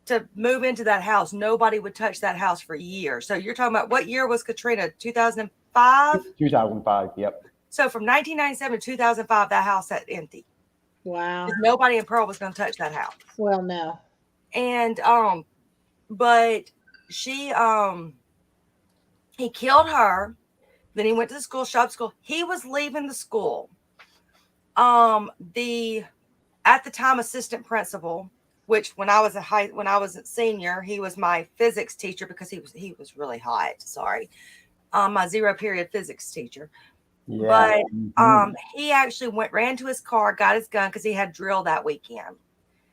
to move into that house. Nobody would touch that house for years. So you're talking about, what year was Katrina? 2005? 2005, yep. So from 1997 to 2005, that house sat empty. Wow. Nobody in Pearl was going to touch that house. Well, no. And but he killed her. Then he went to the school, shop school. He was leaving the school. At the time assistant principal, which when I was a senior, he was my physics teacher, because he was really hot. Sorry. My 0 period physics teacher. Yeah. But he actually ran to his car, got his gun, because he had drill that weekend.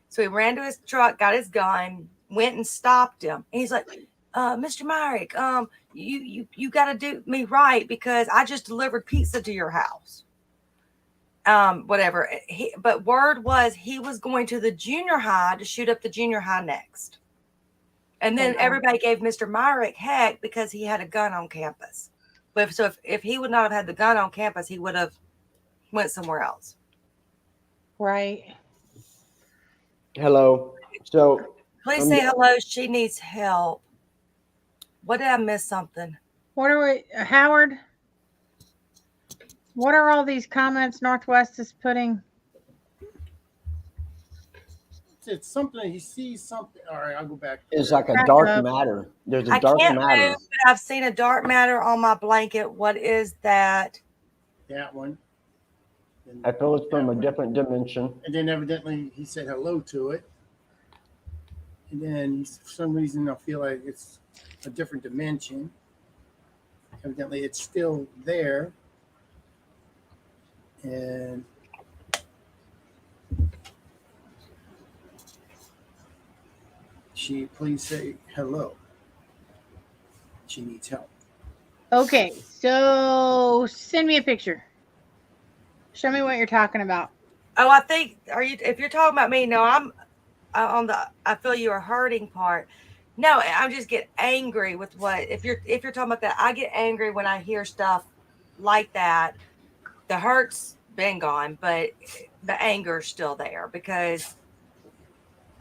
So he ran to his truck, got his gun, went and stopped him. And he's like, Mr. Myrick, you got to do me right, because I just delivered pizza to your house. Whatever. But word was he was going to the junior high to shoot up the junior high next. And then everybody gave Mr. Myrick heck because he had a gun on campus. But if he would not have had the gun on campus, he would have went somewhere else. Right. Hello. So please say hello. She needs help. What did I miss something? What are we, Howard? What are all these comments Northwest is putting? it's something. He sees something. All right, I'll go back. It's like a Back dark up. matter. There's a I dark can't matter. move, but I've seen a dark matter on my blanket. What is that? That one. And I feel it's from that a one. different dimension. And then evidently he said hello to it. And then for some reason I feel like it's a different dimension. Evidently it's still there. And please say hello. She needs help. Okay, so send me a picture. Show me what you're talking about. Oh, I think if you're talking about me, no, I'm on the I feel you are hurting part. No, I'm just get angry with what if you're talking about that, I get angry when I hear stuff like that. The hurt's been gone, but the anger's still there because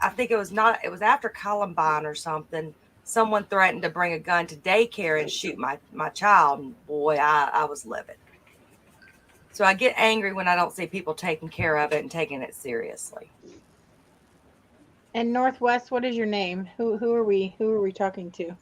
I think it was after Columbine or something. Someone threatened to bring a gun to daycare and shoot my child. And boy, I was livid. So I get angry when I don't see people taking care of it and taking it seriously. And Northwest, what is your name? Who are we? Who are we talking to?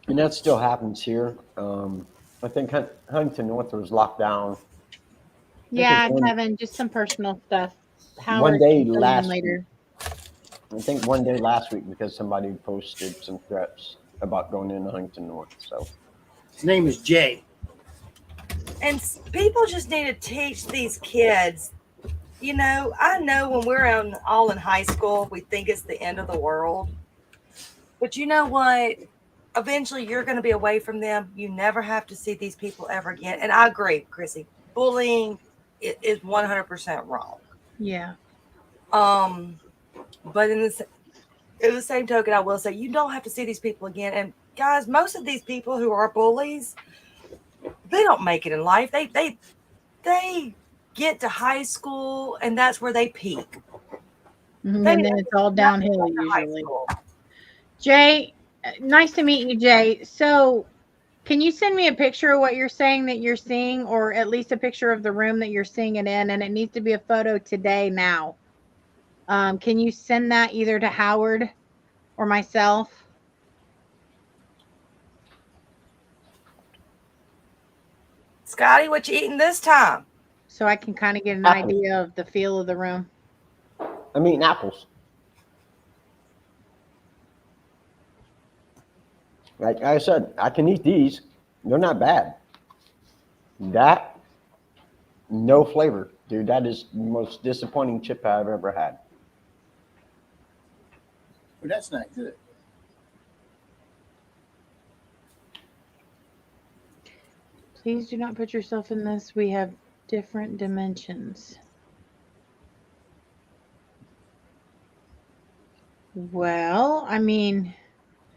And that still happens here. I think Huntington North was locked down. Yeah, Kevin, just some personal stuff. Howard One day can fill you in last later. I think one day last week because somebody posted some threats about going into Huntington North. So His name is Jay. And people just need to teach these kids. You know, I know when we're all in high school, we think it's the end of the world. But you know what? Eventually, you're going to be away from them. You never have to see these people ever again. And I agree, Chrissy. Bullying is 100% wrong. Yeah. But in the same token, I will say you don't have to see these people again. And guys, most of these people who are bullies, they don't make it in life. They get to high school, and that's where they peak. And then it's all downhill usually. Jay, nice to meet you, Jay. So can you send me a picture of what you're saying that you're seeing, or at least a picture of the room that you're seeing it in? And it needs to be a photo today now. Can you send that either to Howard or myself? Scotty, what you eating this time? So I can kind of get an Apples. idea of the feel of the room. I'm eating apples. Like I said, I can eat these. They're not bad. That, no flavor. Dude, that is the most disappointing chip I've ever had. But that's not good. Please do not put yourself in this. We have different dimensions. Well, I mean,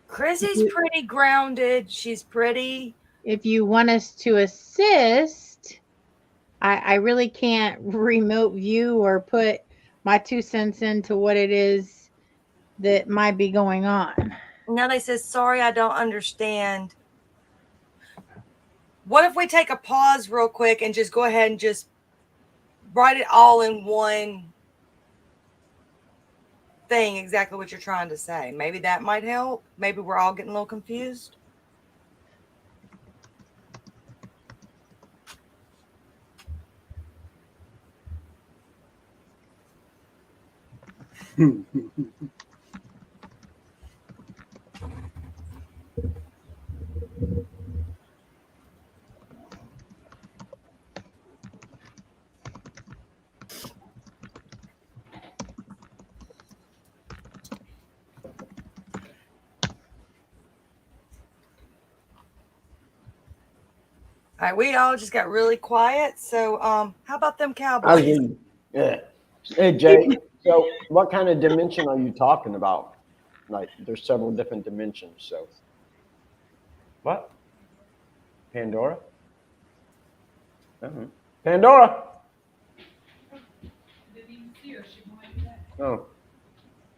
Chrissy's pretty grounded. She's pretty. if you want us to assist, I really can't remote view or put my 2 cents into what it is that might be going on. Now they says, sorry, I don't understand. What if we take a pause real quick and just go ahead and just write it all in one thing, exactly what you're trying to say? Maybe that might help. Maybe we're all getting a little confused. All right, we all just got really quiet. So, how about them Cowboys? Yeah. Hey, Jay. So, what kind of dimension are you talking about? Like, there's several different dimensions. So, what? Pandora? Pandora. Oh,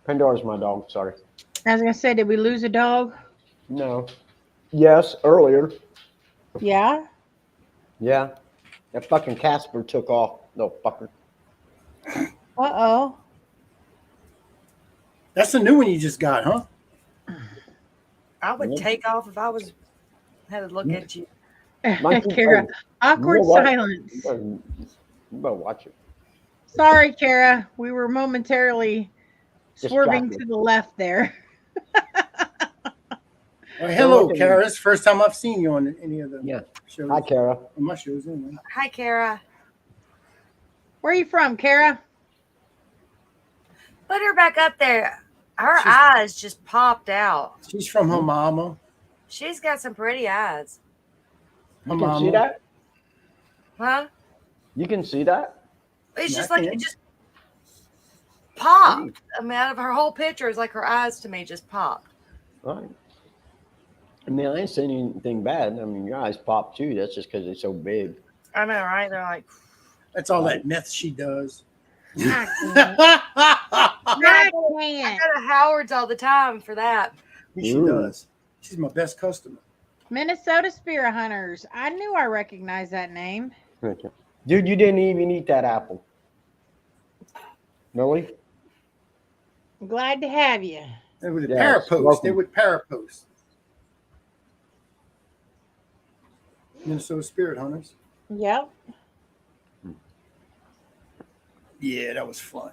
Pandora's my dog. Sorry. I was gonna say, did we lose a dog? No. Yes, earlier. Yeah. Yeah. That fucking Casper took off. No fucker. Uh That's the new one you just got, huh? I would Yeah. take off if I was had to look at you. oh. Monkey- Kara, oh, awkward you know what? silence. You better watch it. Sorry, Kara. We were momentarily swerving Distracted. to the left there. Well, hello, looking- Kara. It's the first time I've seen you on any of the Yeah. shows. Hi, Kara. On my shows, anyway. Hi, Kara. Where are you from, Kara? Put her back up there. Her She's- eyes just popped out. She's from her mama. She's got some pretty eyes. You Her can see mama. that? Huh? You can see that? It's Yeah, just I like can. it just popped. I mean, out of her whole picture, it's like her eyes to me just popped. All right. I mean, I ain't saying anything bad. I mean, your eyes pop too. That's just because they're so big. I know, right? They're like, That's all that meth she does. I I can't. go to Howard's all the time for that. She Ooh. does. She's my best customer. Minnesota Spirit Hunters. I knew I recognized that name. Dude, you didn't even eat that apple. Really? I'm glad to have you. They would Yes, parapost. welcome. They would parapost. Minnesota Spirit Hunters. Yep. Yeah, that was fun.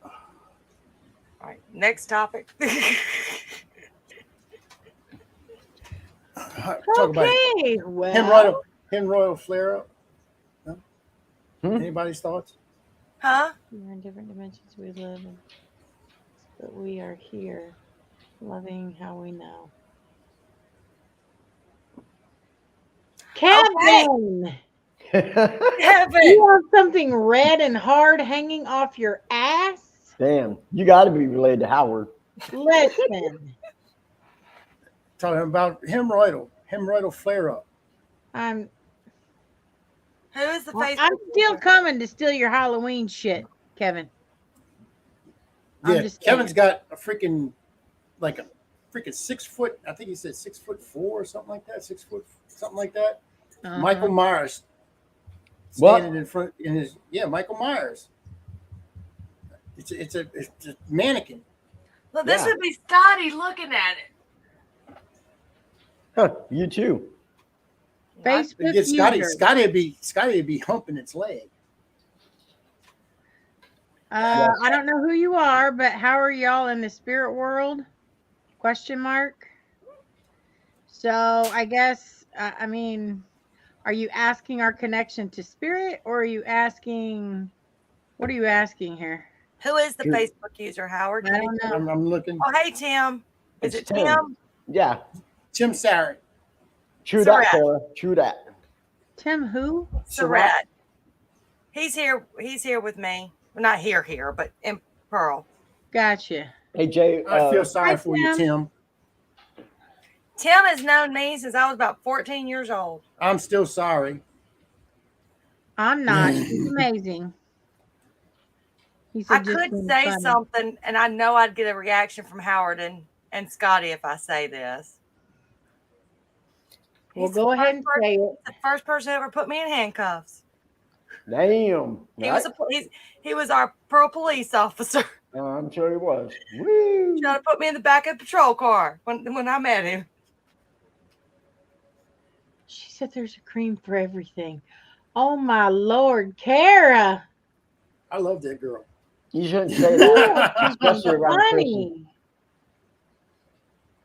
All right, next topic. Talk about Okay. Well, hemorrhoidal flare up. No? Hmm? Anybody's thoughts? Huh? we're in different dimensions we live in, but we are here, loving how we know. Kevin, Kevin. you have something red and hard hanging off your ass? Damn, you got to be related to Howard. Listen, Talking about hemorrhoidal flare up. I'm Who is the Facebook? I'm still user? coming to steal your Halloween shit, Kevin. I'm Yeah, just Kevin's saying. got a freaking 6 foot. I think he said 6'4" or something like that. 6 foot, something like that. Uh-huh. Michael Myers What? standing in front in his Michael Myers. It's a mannequin. Well, this Yeah. would be Scotty looking at it. Huh, you too. Facebook Get user. Scotty would be humping its leg. I don't know who you are, but how are y'all in the spirit world? Question mark. So I guess I mean, are you asking our connection to spirit, or are you asking? What are you asking here? Who is the Sure. Facebook user, Howard? I don't know. I'm looking. Oh, hey, Tim. Is It's it Tim? Yeah, Tim Sarrett. true Surratt. that, Sarah. True that. Tim who? Surratt. He's here. He's here with me. Well, not here, but in Pearl. Gotcha. Hey, Jay. I feel sorry Hi, for you, Tim. Tim. Tim has known me since I was about 14 years old. I'm still sorry. I'm not. He's amazing. He I said just could being say funny. something, and I know I'd get a reaction from Howard and Scotty if I say this. Well, He's go the ahead and first say it. the first person who ever put me in handcuffs. Damn. He was he was our Pearl police officer. I'm sure he was. Woo. Trying to put me in the back of the patrol car when I met him. She said there's a cream for everything. Oh my Lord, Kara. I love that girl. You shouldn't say that, especially around Chrissy. Funny.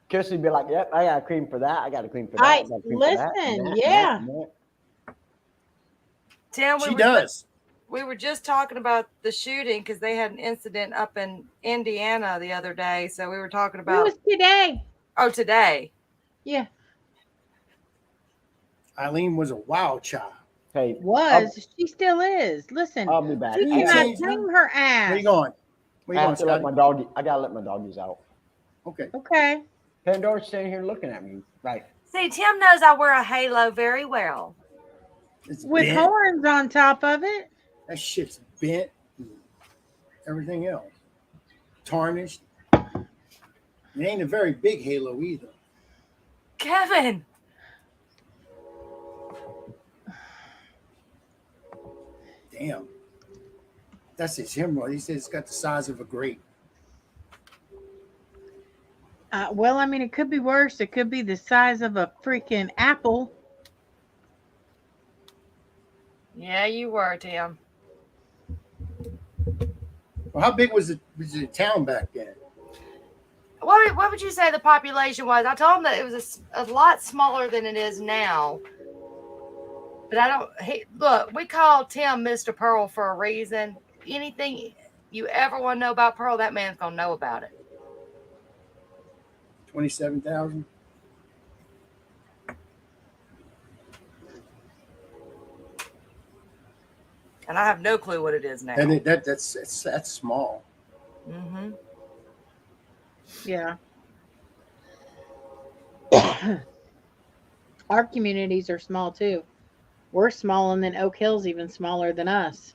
Chrissy would be like, "Yep, I got a cream for that. I got a cream for that. I got a cream for that, and listen, that, and yeah. that, and that." Tim, She does. we were just talking about the shooting because they had an incident up in Indiana the other day. So we were talking It about was today. today. Yeah, Eileen was a wild child. Hey, was. She still is. Listen, I'll be back. she Yeah. cannot Change tame her Where ass. you going? Where I you have going, to let Scotty? my doggy. I gotta let my doggies out. Okay. Okay. Pandora's standing here looking at me. Right. See, Tim knows I wear a halo very well. It's With bent. horns on top of it. That shit's bent. And everything else. Tarnished. It ain't a very big halo either. Kevin. Damn. That's his hemorrhoid. He said it's got the size of a grape. Well, I mean, it could be worse. It could be the size of a freaking apple. Yeah, you were, Tim. Well, how big was the town back then? What would you say the population was? I told him that it was a lot smaller than it is now. But I don't. Look, we call Tim Mr. Pearl for a reason. Anything you ever want to know about Pearl, that man's gonna know about it. 27,000. And I have no clue what it is now. And that's small. Mm-hmm. Yeah. Our communities are small too. We're small, and then Oak Hill's even smaller than us.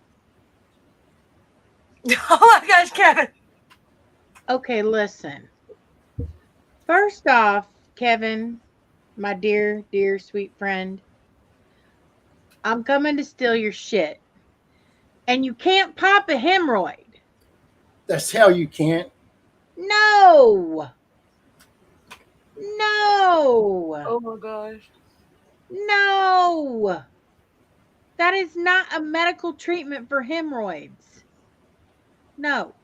Oh my gosh, Kevin. Okay, listen. First off, Kevin, my dear, dear, sweet friend, I'm coming to steal your shit. And you can't pop a hemorrhoid. That's hell you can't. No. No. Oh my gosh. No. That is not a medical treatment for hemorrhoids. No.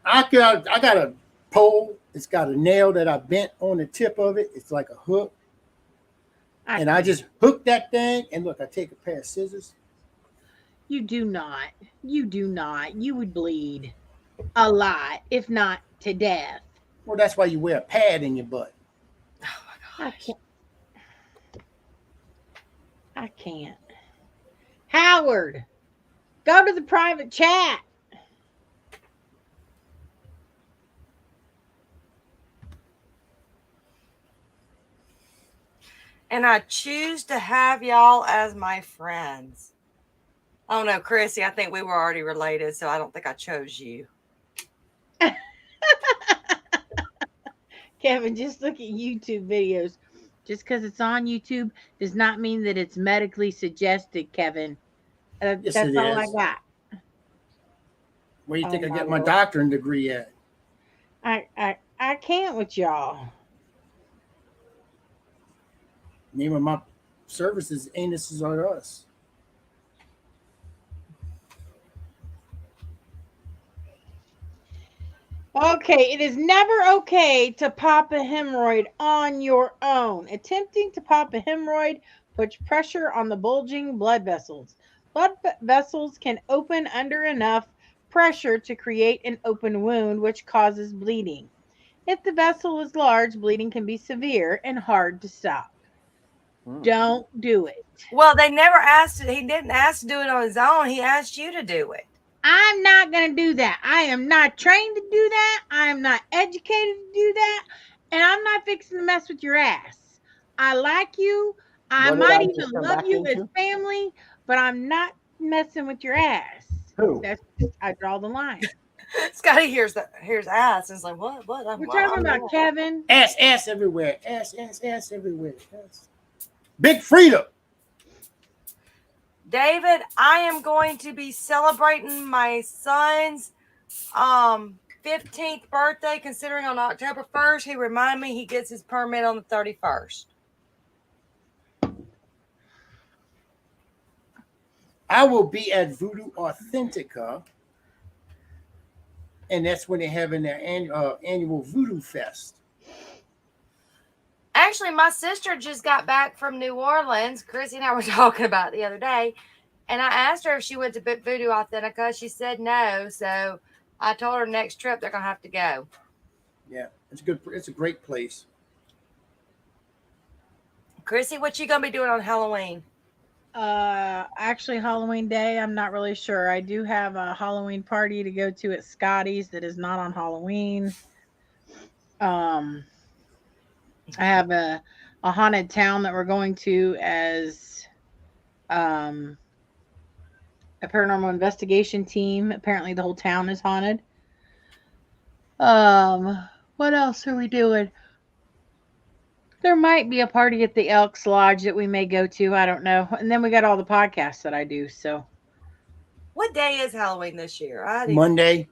I got a pole. It's got a nail that I bent on the tip of it. It's like a hook. And I just hook that thing. And look, I take a pair of scissors. You do not. You do not. You would bleed a lot, if not to death. Well, that's why you wear a pad in your butt. Oh my gosh. I can't. I can't. Howard, go to the private chat. And I choose to have y'all as my friends. Oh no, Chrissy, I think we were already related, so I don't think I chose you. Kevin, just look at YouTube videos. Just because it's on YouTube does not mean that it's medically suggested, Kevin. Yes, That's it all is. I got. Where do you think I my get my Lord. doctorate degree at? I can't with y'all. Name of my services, anuses are us. Okay, it is never okay to pop a hemorrhoid on your own. Attempting to pop a hemorrhoid puts pressure on the bulging blood vessels. Blood vessels can open under enough pressure to create an open wound, which causes bleeding. If the vessel is large, bleeding can be severe and hard to stop. Don't do it. Well, they never asked. He didn't ask to do it on his own. He asked you to do it. I'm not going to do that. I am not trained to do that. I am not educated to do that. And I'm not fixing to mess with your ass. I like you. I What did might I even just come love back you as into? family, but I'm not messing with your ass. Who? That's just, I draw the line. Scotty hears ass and is like, what? We're talking about Kevin. Ass everywhere. Ass everywhere. Ass. Big freedom. David, I am going to be celebrating my son's 15th birthday, considering on October 1st. He reminded me he gets his permit on the 31st. I will be at Voodoo Authentica, and that's when they're having their annual Voodoo Fest. Actually, my sister just got back from New Orleans. Chrissy and I were talking about it the other day, and I asked her if she went to Voodoo Authentica. She said no, so I told her next trip they're gonna have to go. Yeah, it's good. It's a great place. Chrissy, what you gonna be doing on Halloween? Actually, Halloween Day, I'm not really sure. I do have a Halloween party to go to at Scotty's that is not on Halloween. I have a haunted town that we're going to as a paranormal investigation team. Apparently the whole town is haunted. What else are we doing? There might be a party at the Elks Lodge that we may go to. I don't know. And then we got all the podcasts that I do. So, What day is Halloween this year? Monday.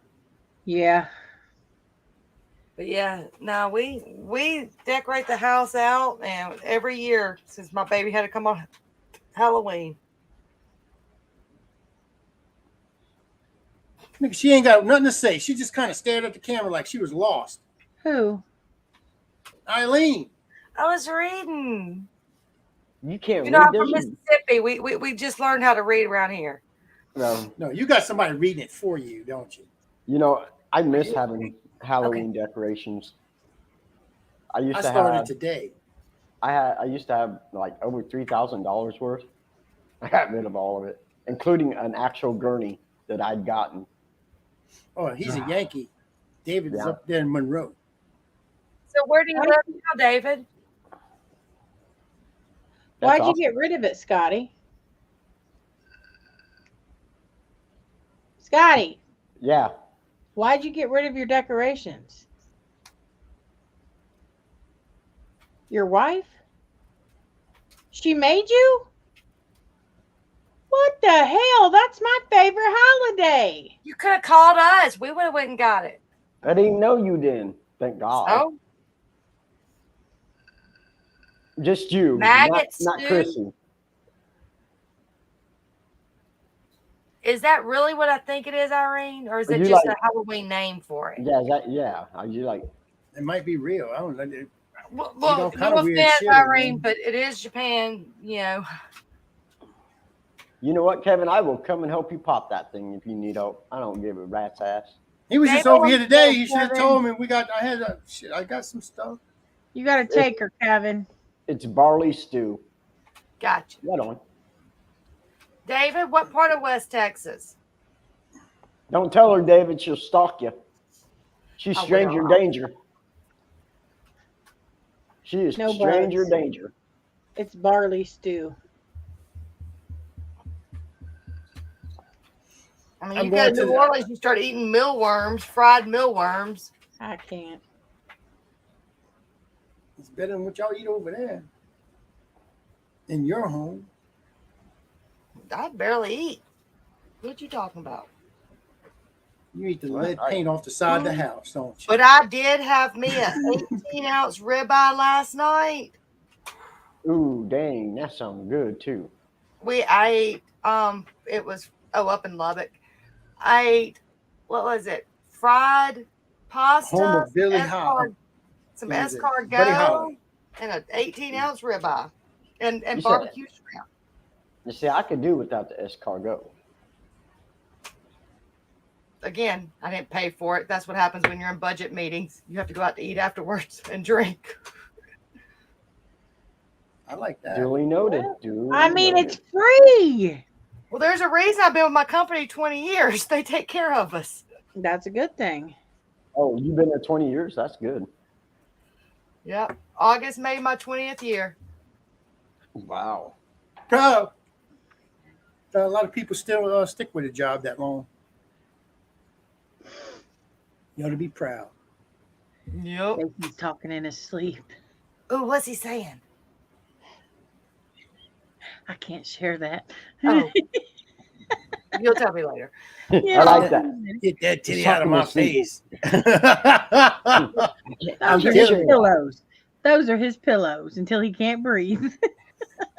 yeah. But yeah, no, we decorate the house out, and every year since my baby had to come on Halloween. She ain't got nothing to say. She just kind of stared at the camera like she was lost. Who? Eileen. I was reading. You can't You know, read I'm from this? Mississippi. We just learned how to read around here. No. No, you got somebody reading it for you, don't you? You know, I miss having Halloween decorations. I started today. I used to have like over $3,000 worth. I got rid of all of it, including an actual gurney that I'd gotten. Oh, he's a Yankee. David is up there in Monroe. So where do you live now, David? Why'd you get rid of it, Scotty? Scotty. Yeah. Why'd you get rid of your decorations? Your wife? She made you? What the hell? That's my favorite holiday. You could have called us. We would have went and got it. I didn't know you didn't. Thank God. Oh, Just you, maggots, not dude. Chrissy. Is that really what I think it is, Irene? Or is it You just like- a Halloween name for it? Yeah. Are you like? It might be real. I don't know. Well, kind no of weird offense, shit, Irene, man. but it is Japan, you know. You know what, Kevin? I will come and help you pop that thing if you need help. I don't give a rat's ass. He was just David over here wants today. to He should have Kevin. told me. I got some stuff. You got to take her, Kevin. It's barley stew. Gotcha. Right on. David, what part of West Texas? Don't tell her, David. She'll stalk you. She's I stranger will. danger. She is No stranger bugs. danger. It's barley stew. I mean, I'm you go to going to New the- Orleans, you start eating mealworms, fried mealworms. I can't. It's better than what y'all eat over there. In your home. I barely eat. What you talking about? You eat the lead paint off the side of the house, don't you? But I did have me an 18-ounce ribeye last night. Ooh, dang. That sounds good, too. I ate, it was, up in Lubbock. I ate, what was it? Fried pasta. Home of Billy Howard. Some What is it? Buddy escargot Holly. and an 18-ounce ribeye and You said- barbecue shrimp. You see, I could do without the escargot. Again, I didn't pay for it. That's what happens when you're in budget meetings. You have to go out to eat afterwards and drink. I like that. Duly noted. Duly I mean, noted. it's free. Well, there's a reason I've been with my company 20 years. They take care of us. That's a good thing. Oh, you've been there 20 years? That's good. Yep. August made my 20th year. Wow. Proud. A lot of people still stick with a job that long. You ought to be proud. Yep. He's talking in his sleep. Oh, what's he saying? I can't share that. Oh. You'll tell me later. I like that. Get that titty He's out of talking my to Steve. face. Those are his kidding. pillows. Those are his pillows until he can't breathe.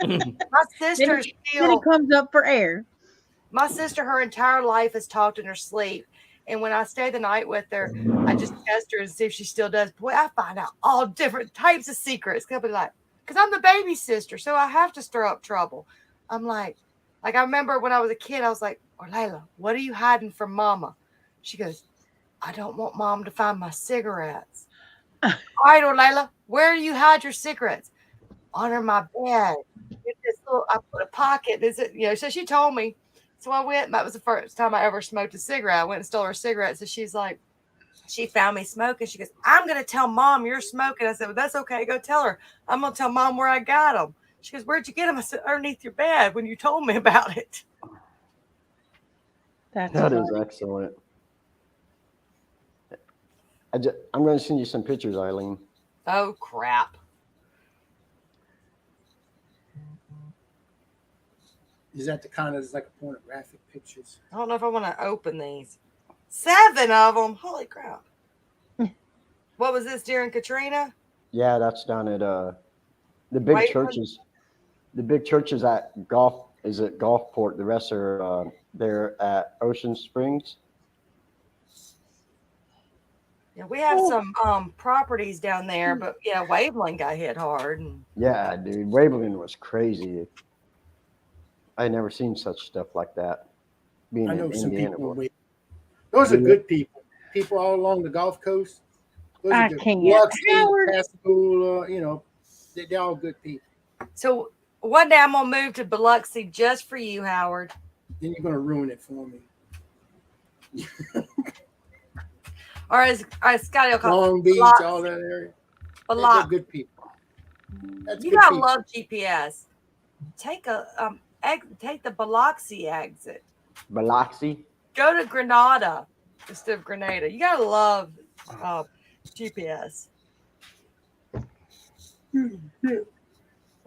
My sister Then he still, comes up for air. my sister, her entire life has talked in her sleep. And when I stay the night with her, I just test her and see if she still does. Boy, I find out all different types of secrets. I'll be like, because I'm the baby sister, so I have to stir up trouble. I'm like I remember when I was a kid, I was like, Orlayla, what are you hiding from Mama? She goes, I don't want Mom to find my cigarettes. All right, Orlayla, where do you hide your cigarettes? Under my bed. Get this little, I put a pocket. Is it, so she told me. So I went, and that was the first time I ever smoked a cigarette. I went and stole her cigarettes. So she's like, she found me smoking. She goes, I'm going to tell Mom you're smoking. I said, well, that's okay. Go tell her. I'm going to tell Mom where I got them. She goes, where'd you get them? I said, underneath your bed when you told me about it. That is funny. excellent. I'm going to send you some pictures, Eileen. Oh crap! Is that the kind of like a pornographic pictures? I don't know if I want to open these. 7 of them. Holy crap! What was this during Katrina? Yeah, that's down at the big Whitewood? churches. The big churches at Gulfport. The rest are there at Ocean Springs. Yeah, we have some properties down there, but yeah, Waveland got hit hard. And Yeah, dude, Waveland was crazy. I had never seen such stuff like that. Being I know in some Indiana. people. Those are good people. People all along the Gulf Coast. Those I are good. can't. Biloxi, Howard. Pascagoula, you know, they're all good people. so one day I'm gonna move to Biloxi just for you, Howard. Then you're gonna ruin it for me. Or as Scotty will call it, Long Beach, Biloxi. all that area. They're Biloxi. good people. That's You good gotta people. love GPS. Take the Biloxi exit. Biloxi. Go to Grenada instead of Grenada. You gotta love GPS.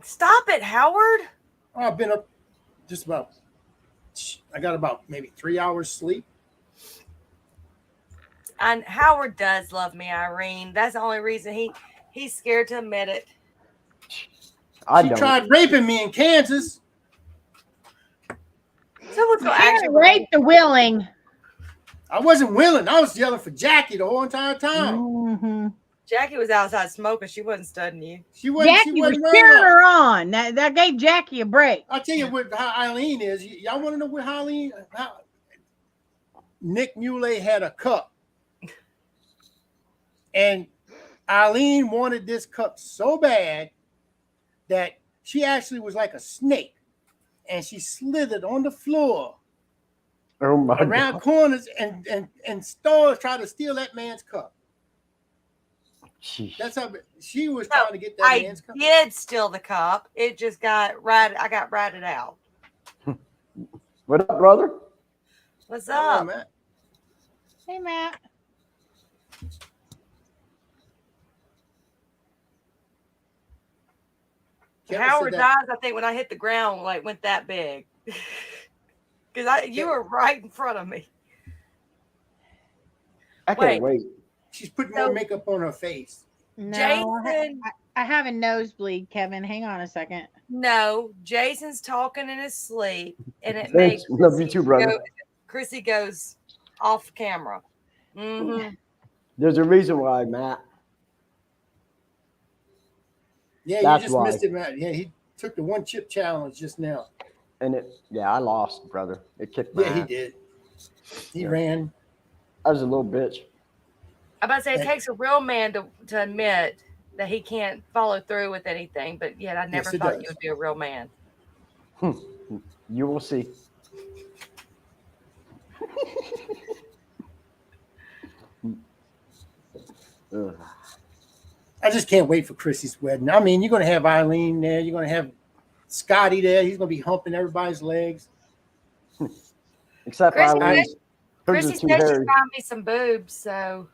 Stop it, Howard. Oh, I've been up just about. I got about maybe 3 hours sleep. And Howard does love me, Irene. That's the only reason he's scared to admit it. I She don't. tried raping me in Kansas. Someone's gonna Can't actually rape the willing. I wasn't willing. I was yelling for Jackie the whole entire time. Mm-hmm. Jackie was outside smoking. She wasn't studying you. She wasn't. Jackie She was wasn't cheering running. her on. That gave Jackie a break. I'll tell you what how Eileen is. Y'all want to know what Eileen? How Nick Muley had a cup, and Eileen wanted this cup so bad that she actually was like a snake, and she slithered on the floor Oh my around God. corners and stores tried to steal that man's cup. Jeez. That's how she was trying to get that I man's cup. did steal the cup. It just got ratted. I got ratted out. What up, brother? What's Hello, up? Matt. Hey, Matt. Kevin said Howard's that- eyes, I think, when I hit the ground, like went that big. Because you were right in front of me. I can't wait. She's putting more So- makeup on her face. No, Jason, I have a nosebleed, Kevin. Hang on a second. no, Jason's talking in his sleep, and it Thanks. makes Love you too, brother. Chrissy goes off camera. Mm-hmm. There's a reason why, Matt. Yeah, That's you just why. missed it, Matt. Yeah, he took the one chip challenge just now. And I lost, brother. It kicked my Yeah, he ass. did. He Yeah. ran. I was a little bitch. I'm about to say it takes a real man to admit that he can't follow through with anything, but yet I never Yes, it thought does. you would be a real man. You will see. Ugh. I just can't wait for Chrissy's wedding. I mean, you're going to have Eileen there. You're going to have Scotty there. He's going to be humping everybody's legs. Except Chris- Eileen's. Hers Chrissy is too said she's hairy. buying me some boobs, so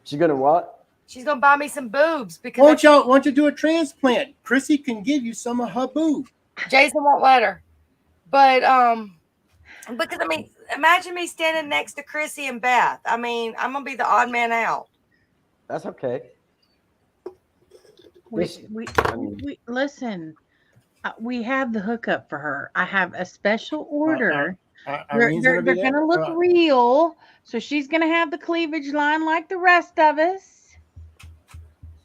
She's gonna what? she's gonna buy me some boobs because Why don't you do a transplant? Chrissy can give you some of her boob. Jason won't let her. But because I mean, imagine me standing next to Chrissy and Beth. I mean, I'm gonna be the odd man out. That's okay. We I mean- listen. We have the hookup for her. I have a special order. Eileen's They're gonna be there? gonna look real, so she's gonna have the cleavage line like the rest of us.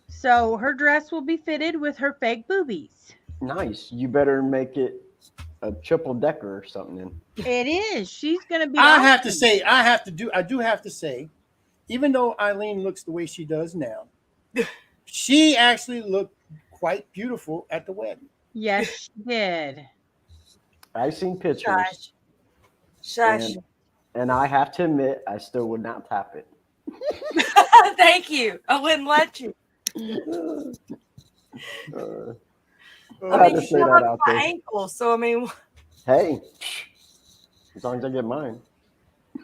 So her dress will be fitted with her fake boobies. Nice. You better make it a triple decker or something. Then. It is. She's gonna be. I have to awesome. say, I do have to say, even though Eileen looks the way she does now, she actually looked quite beautiful at the wedding. Yes, she did. I've seen pictures, Shush. Shush. and I have to admit, I still would not tap it. Thank you. I wouldn't let you. I I had mean, to you say have that out my there. ankles, so I mean, Hey, as long as I get mine.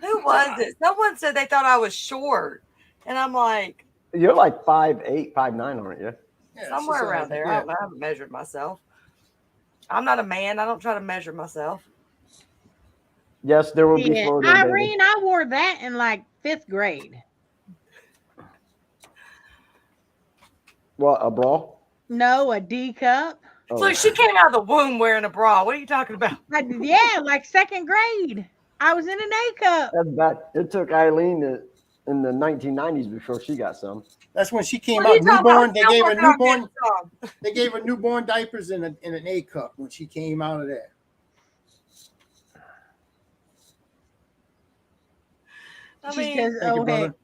who was it? Someone said they thought I was short. And I'm like, You're like 5'8", 5'9", aren't you? Yeah, somewhere she's, around there. yeah. I haven't measured myself. I'm not a man. I don't try to measure myself. Yes, there will be Yeah, photo, David. Irene, I wore that in like 5th grade. What, a bra? No, a D cup. Oh. So she came out of the womb wearing a bra. What are you talking about? Yeah, like 2nd grade. I was in an A cup. That's bad. It took Eileen in the 1990s before she got some. That's when she came What are out you talking newborn. about? They Still gave her working on newborn. getting some. They gave her newborn diapers in an A cup when she came out of there. I She mean, says, Thank you, "Oh brother.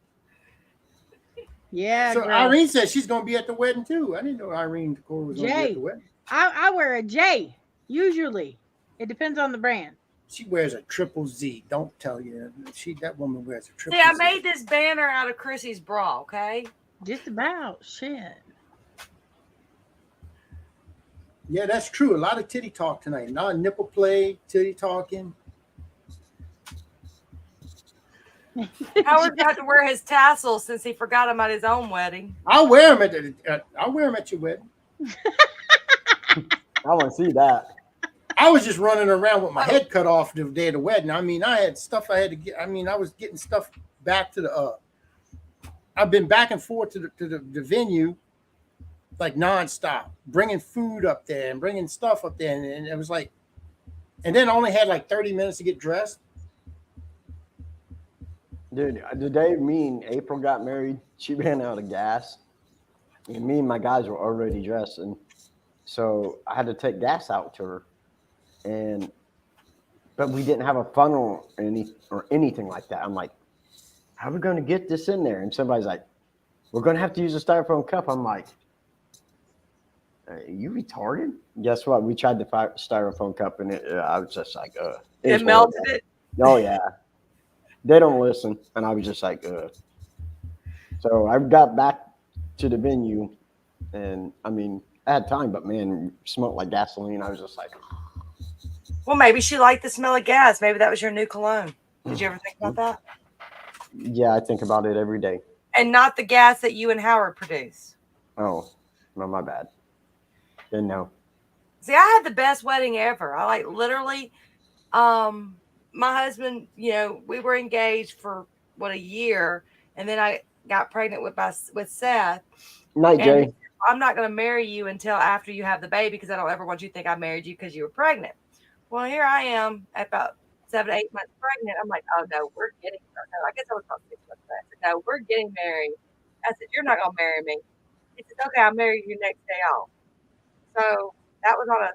heck, yeah, So girl." Irene said she's going to be at the wedding too. I didn't know Irene Decor was going to be at J. the wedding. I wear a J usually. It depends on the brand. She wears a triple Z. Don't tell you that woman wears a triple see, I Z. made this banner out of Chrissy's bra. Okay. Just about shit. Yeah, that's true. A lot of titty talk tonight. A lot of nipple play, titty talking. Howard's got to wear his tassels since he forgot him at his own wedding. I'll wear them at your wedding. I want to see that. I was just running around with my head cut off the day of the wedding. I mean, I had stuff I had to get. I mean, I was getting stuff back to the. I've been back and forth to the venue, like nonstop, bringing food up there and bringing stuff up there, and it was like, and then I only had like 30 minutes to get dressed. Dude, the day me and April got married, she ran out of gas. And me and my guys were already dressed. And so I had to take gas out to her. But we didn't have a funnel or anything like that. I'm like, how are we going to get this in there? And somebody's like, we're going to have to use a styrofoam cup. I'm like, are you retarded? Guess what? We tried the styrofoam cup, and I was just like, It melted it. Oh, yeah. They don't listen. And I was just like, So I got back to the venue, and I mean, I had time, but man, it smelled like gasoline. I was just like, Well, maybe she liked the smell of gas. Maybe that was your new cologne. Did you ever think about that? yeah, I think about it every day. And not the gas that you and Howard produce. Oh, no, my bad. Didn't know. See, I had the best wedding ever. I like literally, my husband, we were engaged for a year, and then I got pregnant with Seth. Night, Jay. I'm not going to marry you until after you have the baby because I don't ever want you to think I married you because you were pregnant. Well, here I am at about 7 to 8 months pregnant. I'm like, oh no, we're getting married. No, I guess I was about 6 months pregnant. I said, no, we're getting married. I said, you're not going to marry me. He said, okay, I'll marry you next day off. So that was on a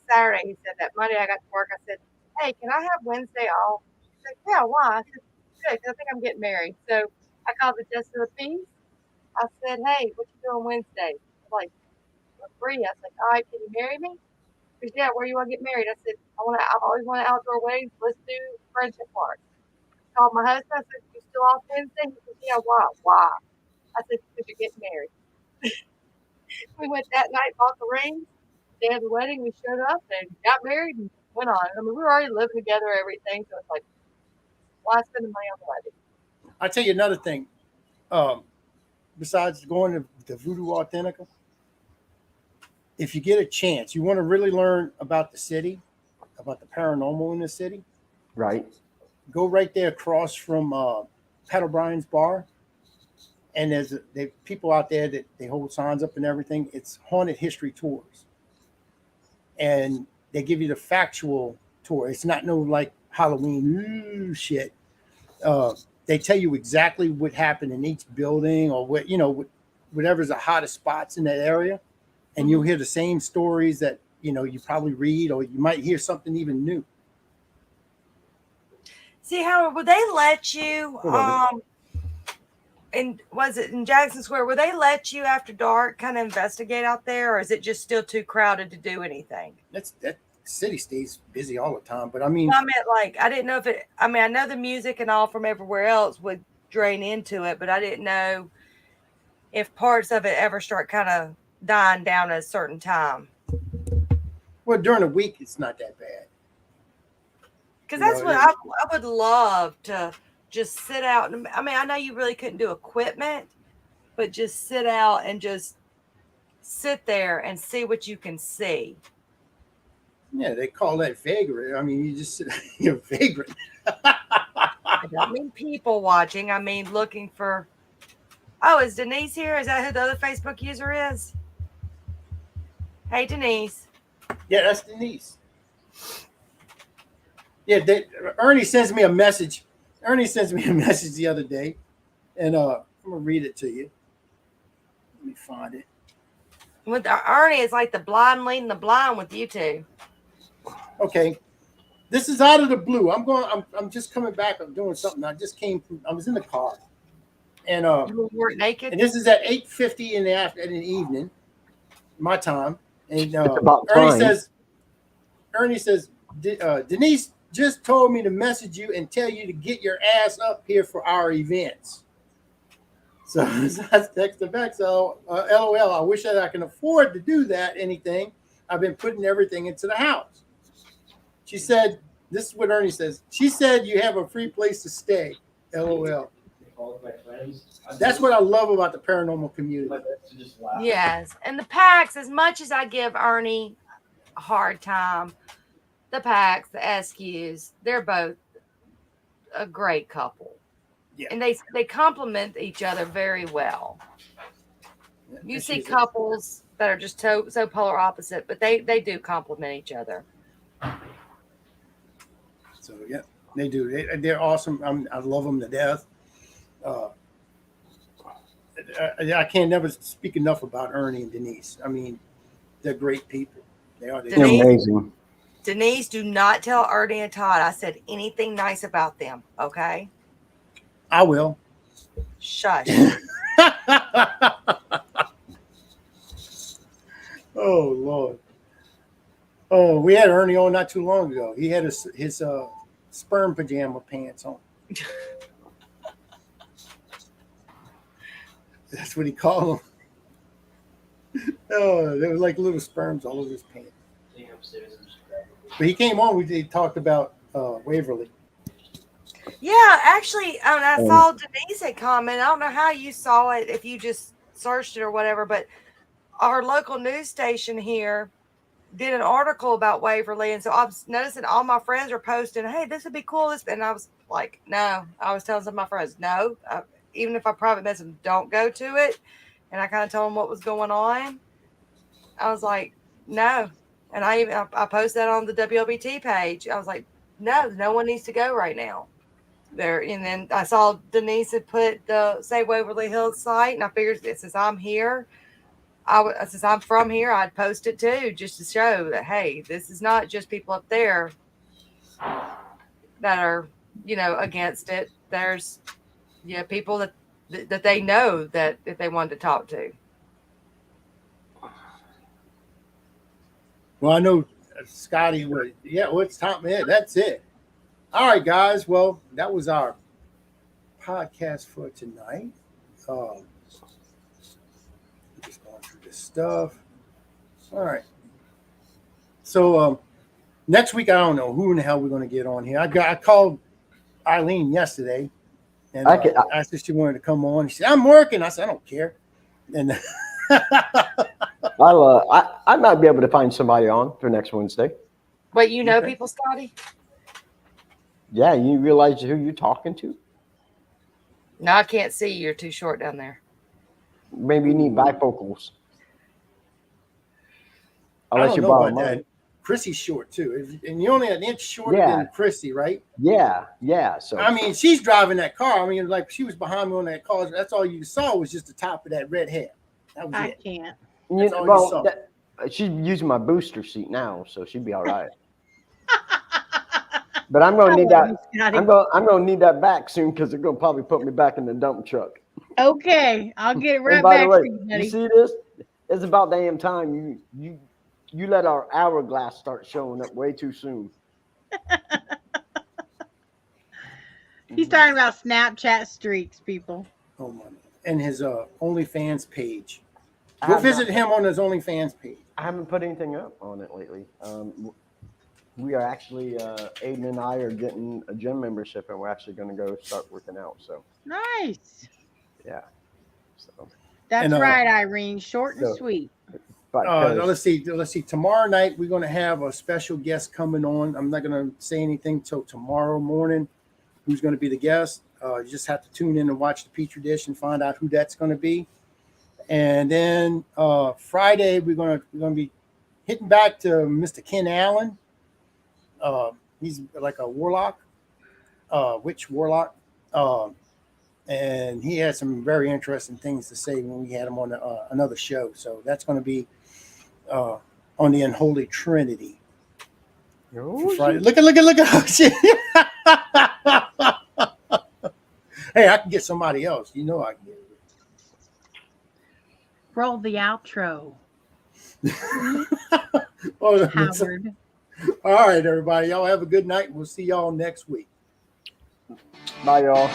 Saturday. He said that Monday I got to work. I said, hey, can I have Wednesday off? He said, yeah, why? I said, good, because I think I'm getting married. So I called the Justice of the Peace. I said, hey, what you doing Wednesday? Like, we're free. I said, all right, can you marry me? He said, yeah, where you want to get married? I said, I've always wanted outdoor weddings. Let's do friendship party. Called my husband. I said, you still off Wednesday? He said, yeah, why? Why? I said, because you're getting married. We went that night, bought the rings. Day of the wedding, we showed up and got married and went on. I mean, we were already living together, everything. So it's like, why spend the money on the wedding? I'll tell you another thing. Besides going to the Voodoo Authentica, if you get a chance, you want to really learn about the city, about the paranormal in the city, Right. go right there across from Pat O'Brien's bar. And there's people out there that they hold signs up and everything. It's haunted history tours. And they give you the factual tour. It's not no like Halloween shit. They tell you exactly what happened in each building or what, whatever's the hottest spots in that area. And you'll hear the same stories that, you probably read, or you might hear something even new. See, Howard, would they let you, was it in Jackson Square, would they let you after dark kind of investigate out there, or is it just still too crowded to do anything? That city stays busy all the time, but I mean, I meant I didn't know if I know the music and all from everywhere else would drain into it, but I didn't know if parts of it ever start kind of dying down at a certain time. well, during the week, it's not that bad. Because that's what I would love to just sit out. I mean, I know you really couldn't do equipment, but just sit out and just sit there and see what you can see. Yeah, they call that vagrant. I mean, you just sit, you're vagrant. I don't mean people watching. I mean looking for. Oh, is Denise here? Is that who the other Facebook user is? Hey, Denise. Yeah, that's Denise. Yeah, Ernie sends me a message. Ernie sends me a message the other day, and I'm gonna read it to you. Let me find it. With Ernie, it's like the blind leading the blind with you two. Okay, this is out of the blue. I'm just coming back. I'm doing something. I just came from. I was in the car, and You weren't naked. and this is at 8:50 in the evening, my time. And It's about time. Ernie says, Denise just told me to message you and tell you to get your ass up here for our events. So I texted back. So, LOL, I wish that I can afford to do that. Anything. I've been putting everything into the house. She said, this is what Ernie says. She said you have a free place to stay. LOL. That's what I love about the paranormal community. Yes. And the PAX, as much as I give Ernie a hard time, the PAX, the SQs, they're both a great couple. Yeah. And they complement each other very well. You And see she's- couples that are just so polar opposite, but they do complement each other. So yeah, they do. They're awesome. I love them to death. I can't never speak enough about Ernie and Denise. I mean, they're great people. They are. They're Denise? amazing. Denise, do not tell Ernie and Todd I said anything nice about them, okay? I will. Shush. Oh Lord. Oh, we had Ernie on not too long ago. He had his sperm pajama pants on. That's what he called them. Oh, there was like little sperms all over his pants. But he came on. We talked about Waverly. Yeah, actually, I saw Denise had comment. I don't know how you saw it, if you just searched it or whatever, but our local news station here did an article about Waverly, and so I was noticing all my friends are posting, "Hey, this would be cool." And I was like, "No," I was telling some of my friends, "No." Even if I private message them, don't go to it. And I kind of told them what was going on. I was like, "No," and I posted that on the WLBT page. I was like, "No one needs to go right now." There, and then I saw Denise had put the Save Waverly Hills site, and I figured since I'm here, since I'm from here, I'd post it too, just to show that, hey, this is not just people up there that are, against it. There's, people that they know that if they wanted to talk to. Well, I know Scotty would. Yeah, well, it's time. Yeah, that's it. All right, guys. Well, that was our podcast for tonight. Just going through this stuff. All right. So next week, I don't know who in the hell we're going to get on here. I called Ilene yesterday, and I asked if she wanted to come on. She said, "I'm working." I said, "I don't care." And I might be able to find somebody on for next Wednesday. Wait, you know Okay. people, Scotty? Yeah, you realize who you're talking to? No, I can't see you. You're too short down there. Maybe you need bifocals. I Unless don't you know borrow about mine. that. Chrissy's short too, and you're only an inch shorter Yeah. than Chrissy, right? Yeah. So I mean, she's driving that car. I mean, like she was behind me on that car. That's all you saw was just the top of that red hair. That was I it. can't. That's all you saw. she's using my booster seat now, so she'd be all right. But I'm gonna need that. I'm gonna need that back soon because they're gonna probably put me back in the dump truck. Okay, I'll get it right And by back the way, to you, you buddy. see this? It's about damn time you let our hourglass start showing up way too soon. He's talking about Snapchat streaks, people. Oh my! And his OnlyFans page. Go visit him on his OnlyFans page. I haven't put anything up on it lately. we are actually Aiden and I are getting a gym membership, and we're actually going to go start working out. So Nice. yeah, so That's And, right, Irene. Short and so- sweet. but now let's see. Tomorrow night we're going to have a special guest coming on. I'm not going to say anything till tomorrow morning. Who's going to be the guest? You just have to tune in and watch the Petri Dish and find out who that's going to be. And then Friday we're going to be hitting back to Mr. Ken Allen. He's like a warlock, witch warlock, and he had some very interesting things to say when we had him on another show. So that's going to be on the Unholy Trinity. Friday. Look at oh, shit. Hey, I can get somebody else. You know I can get it. Roll the outro, Oh, Howard. all right, everybody. Y'all have a good night. We'll see y'all next week. bye, y'all.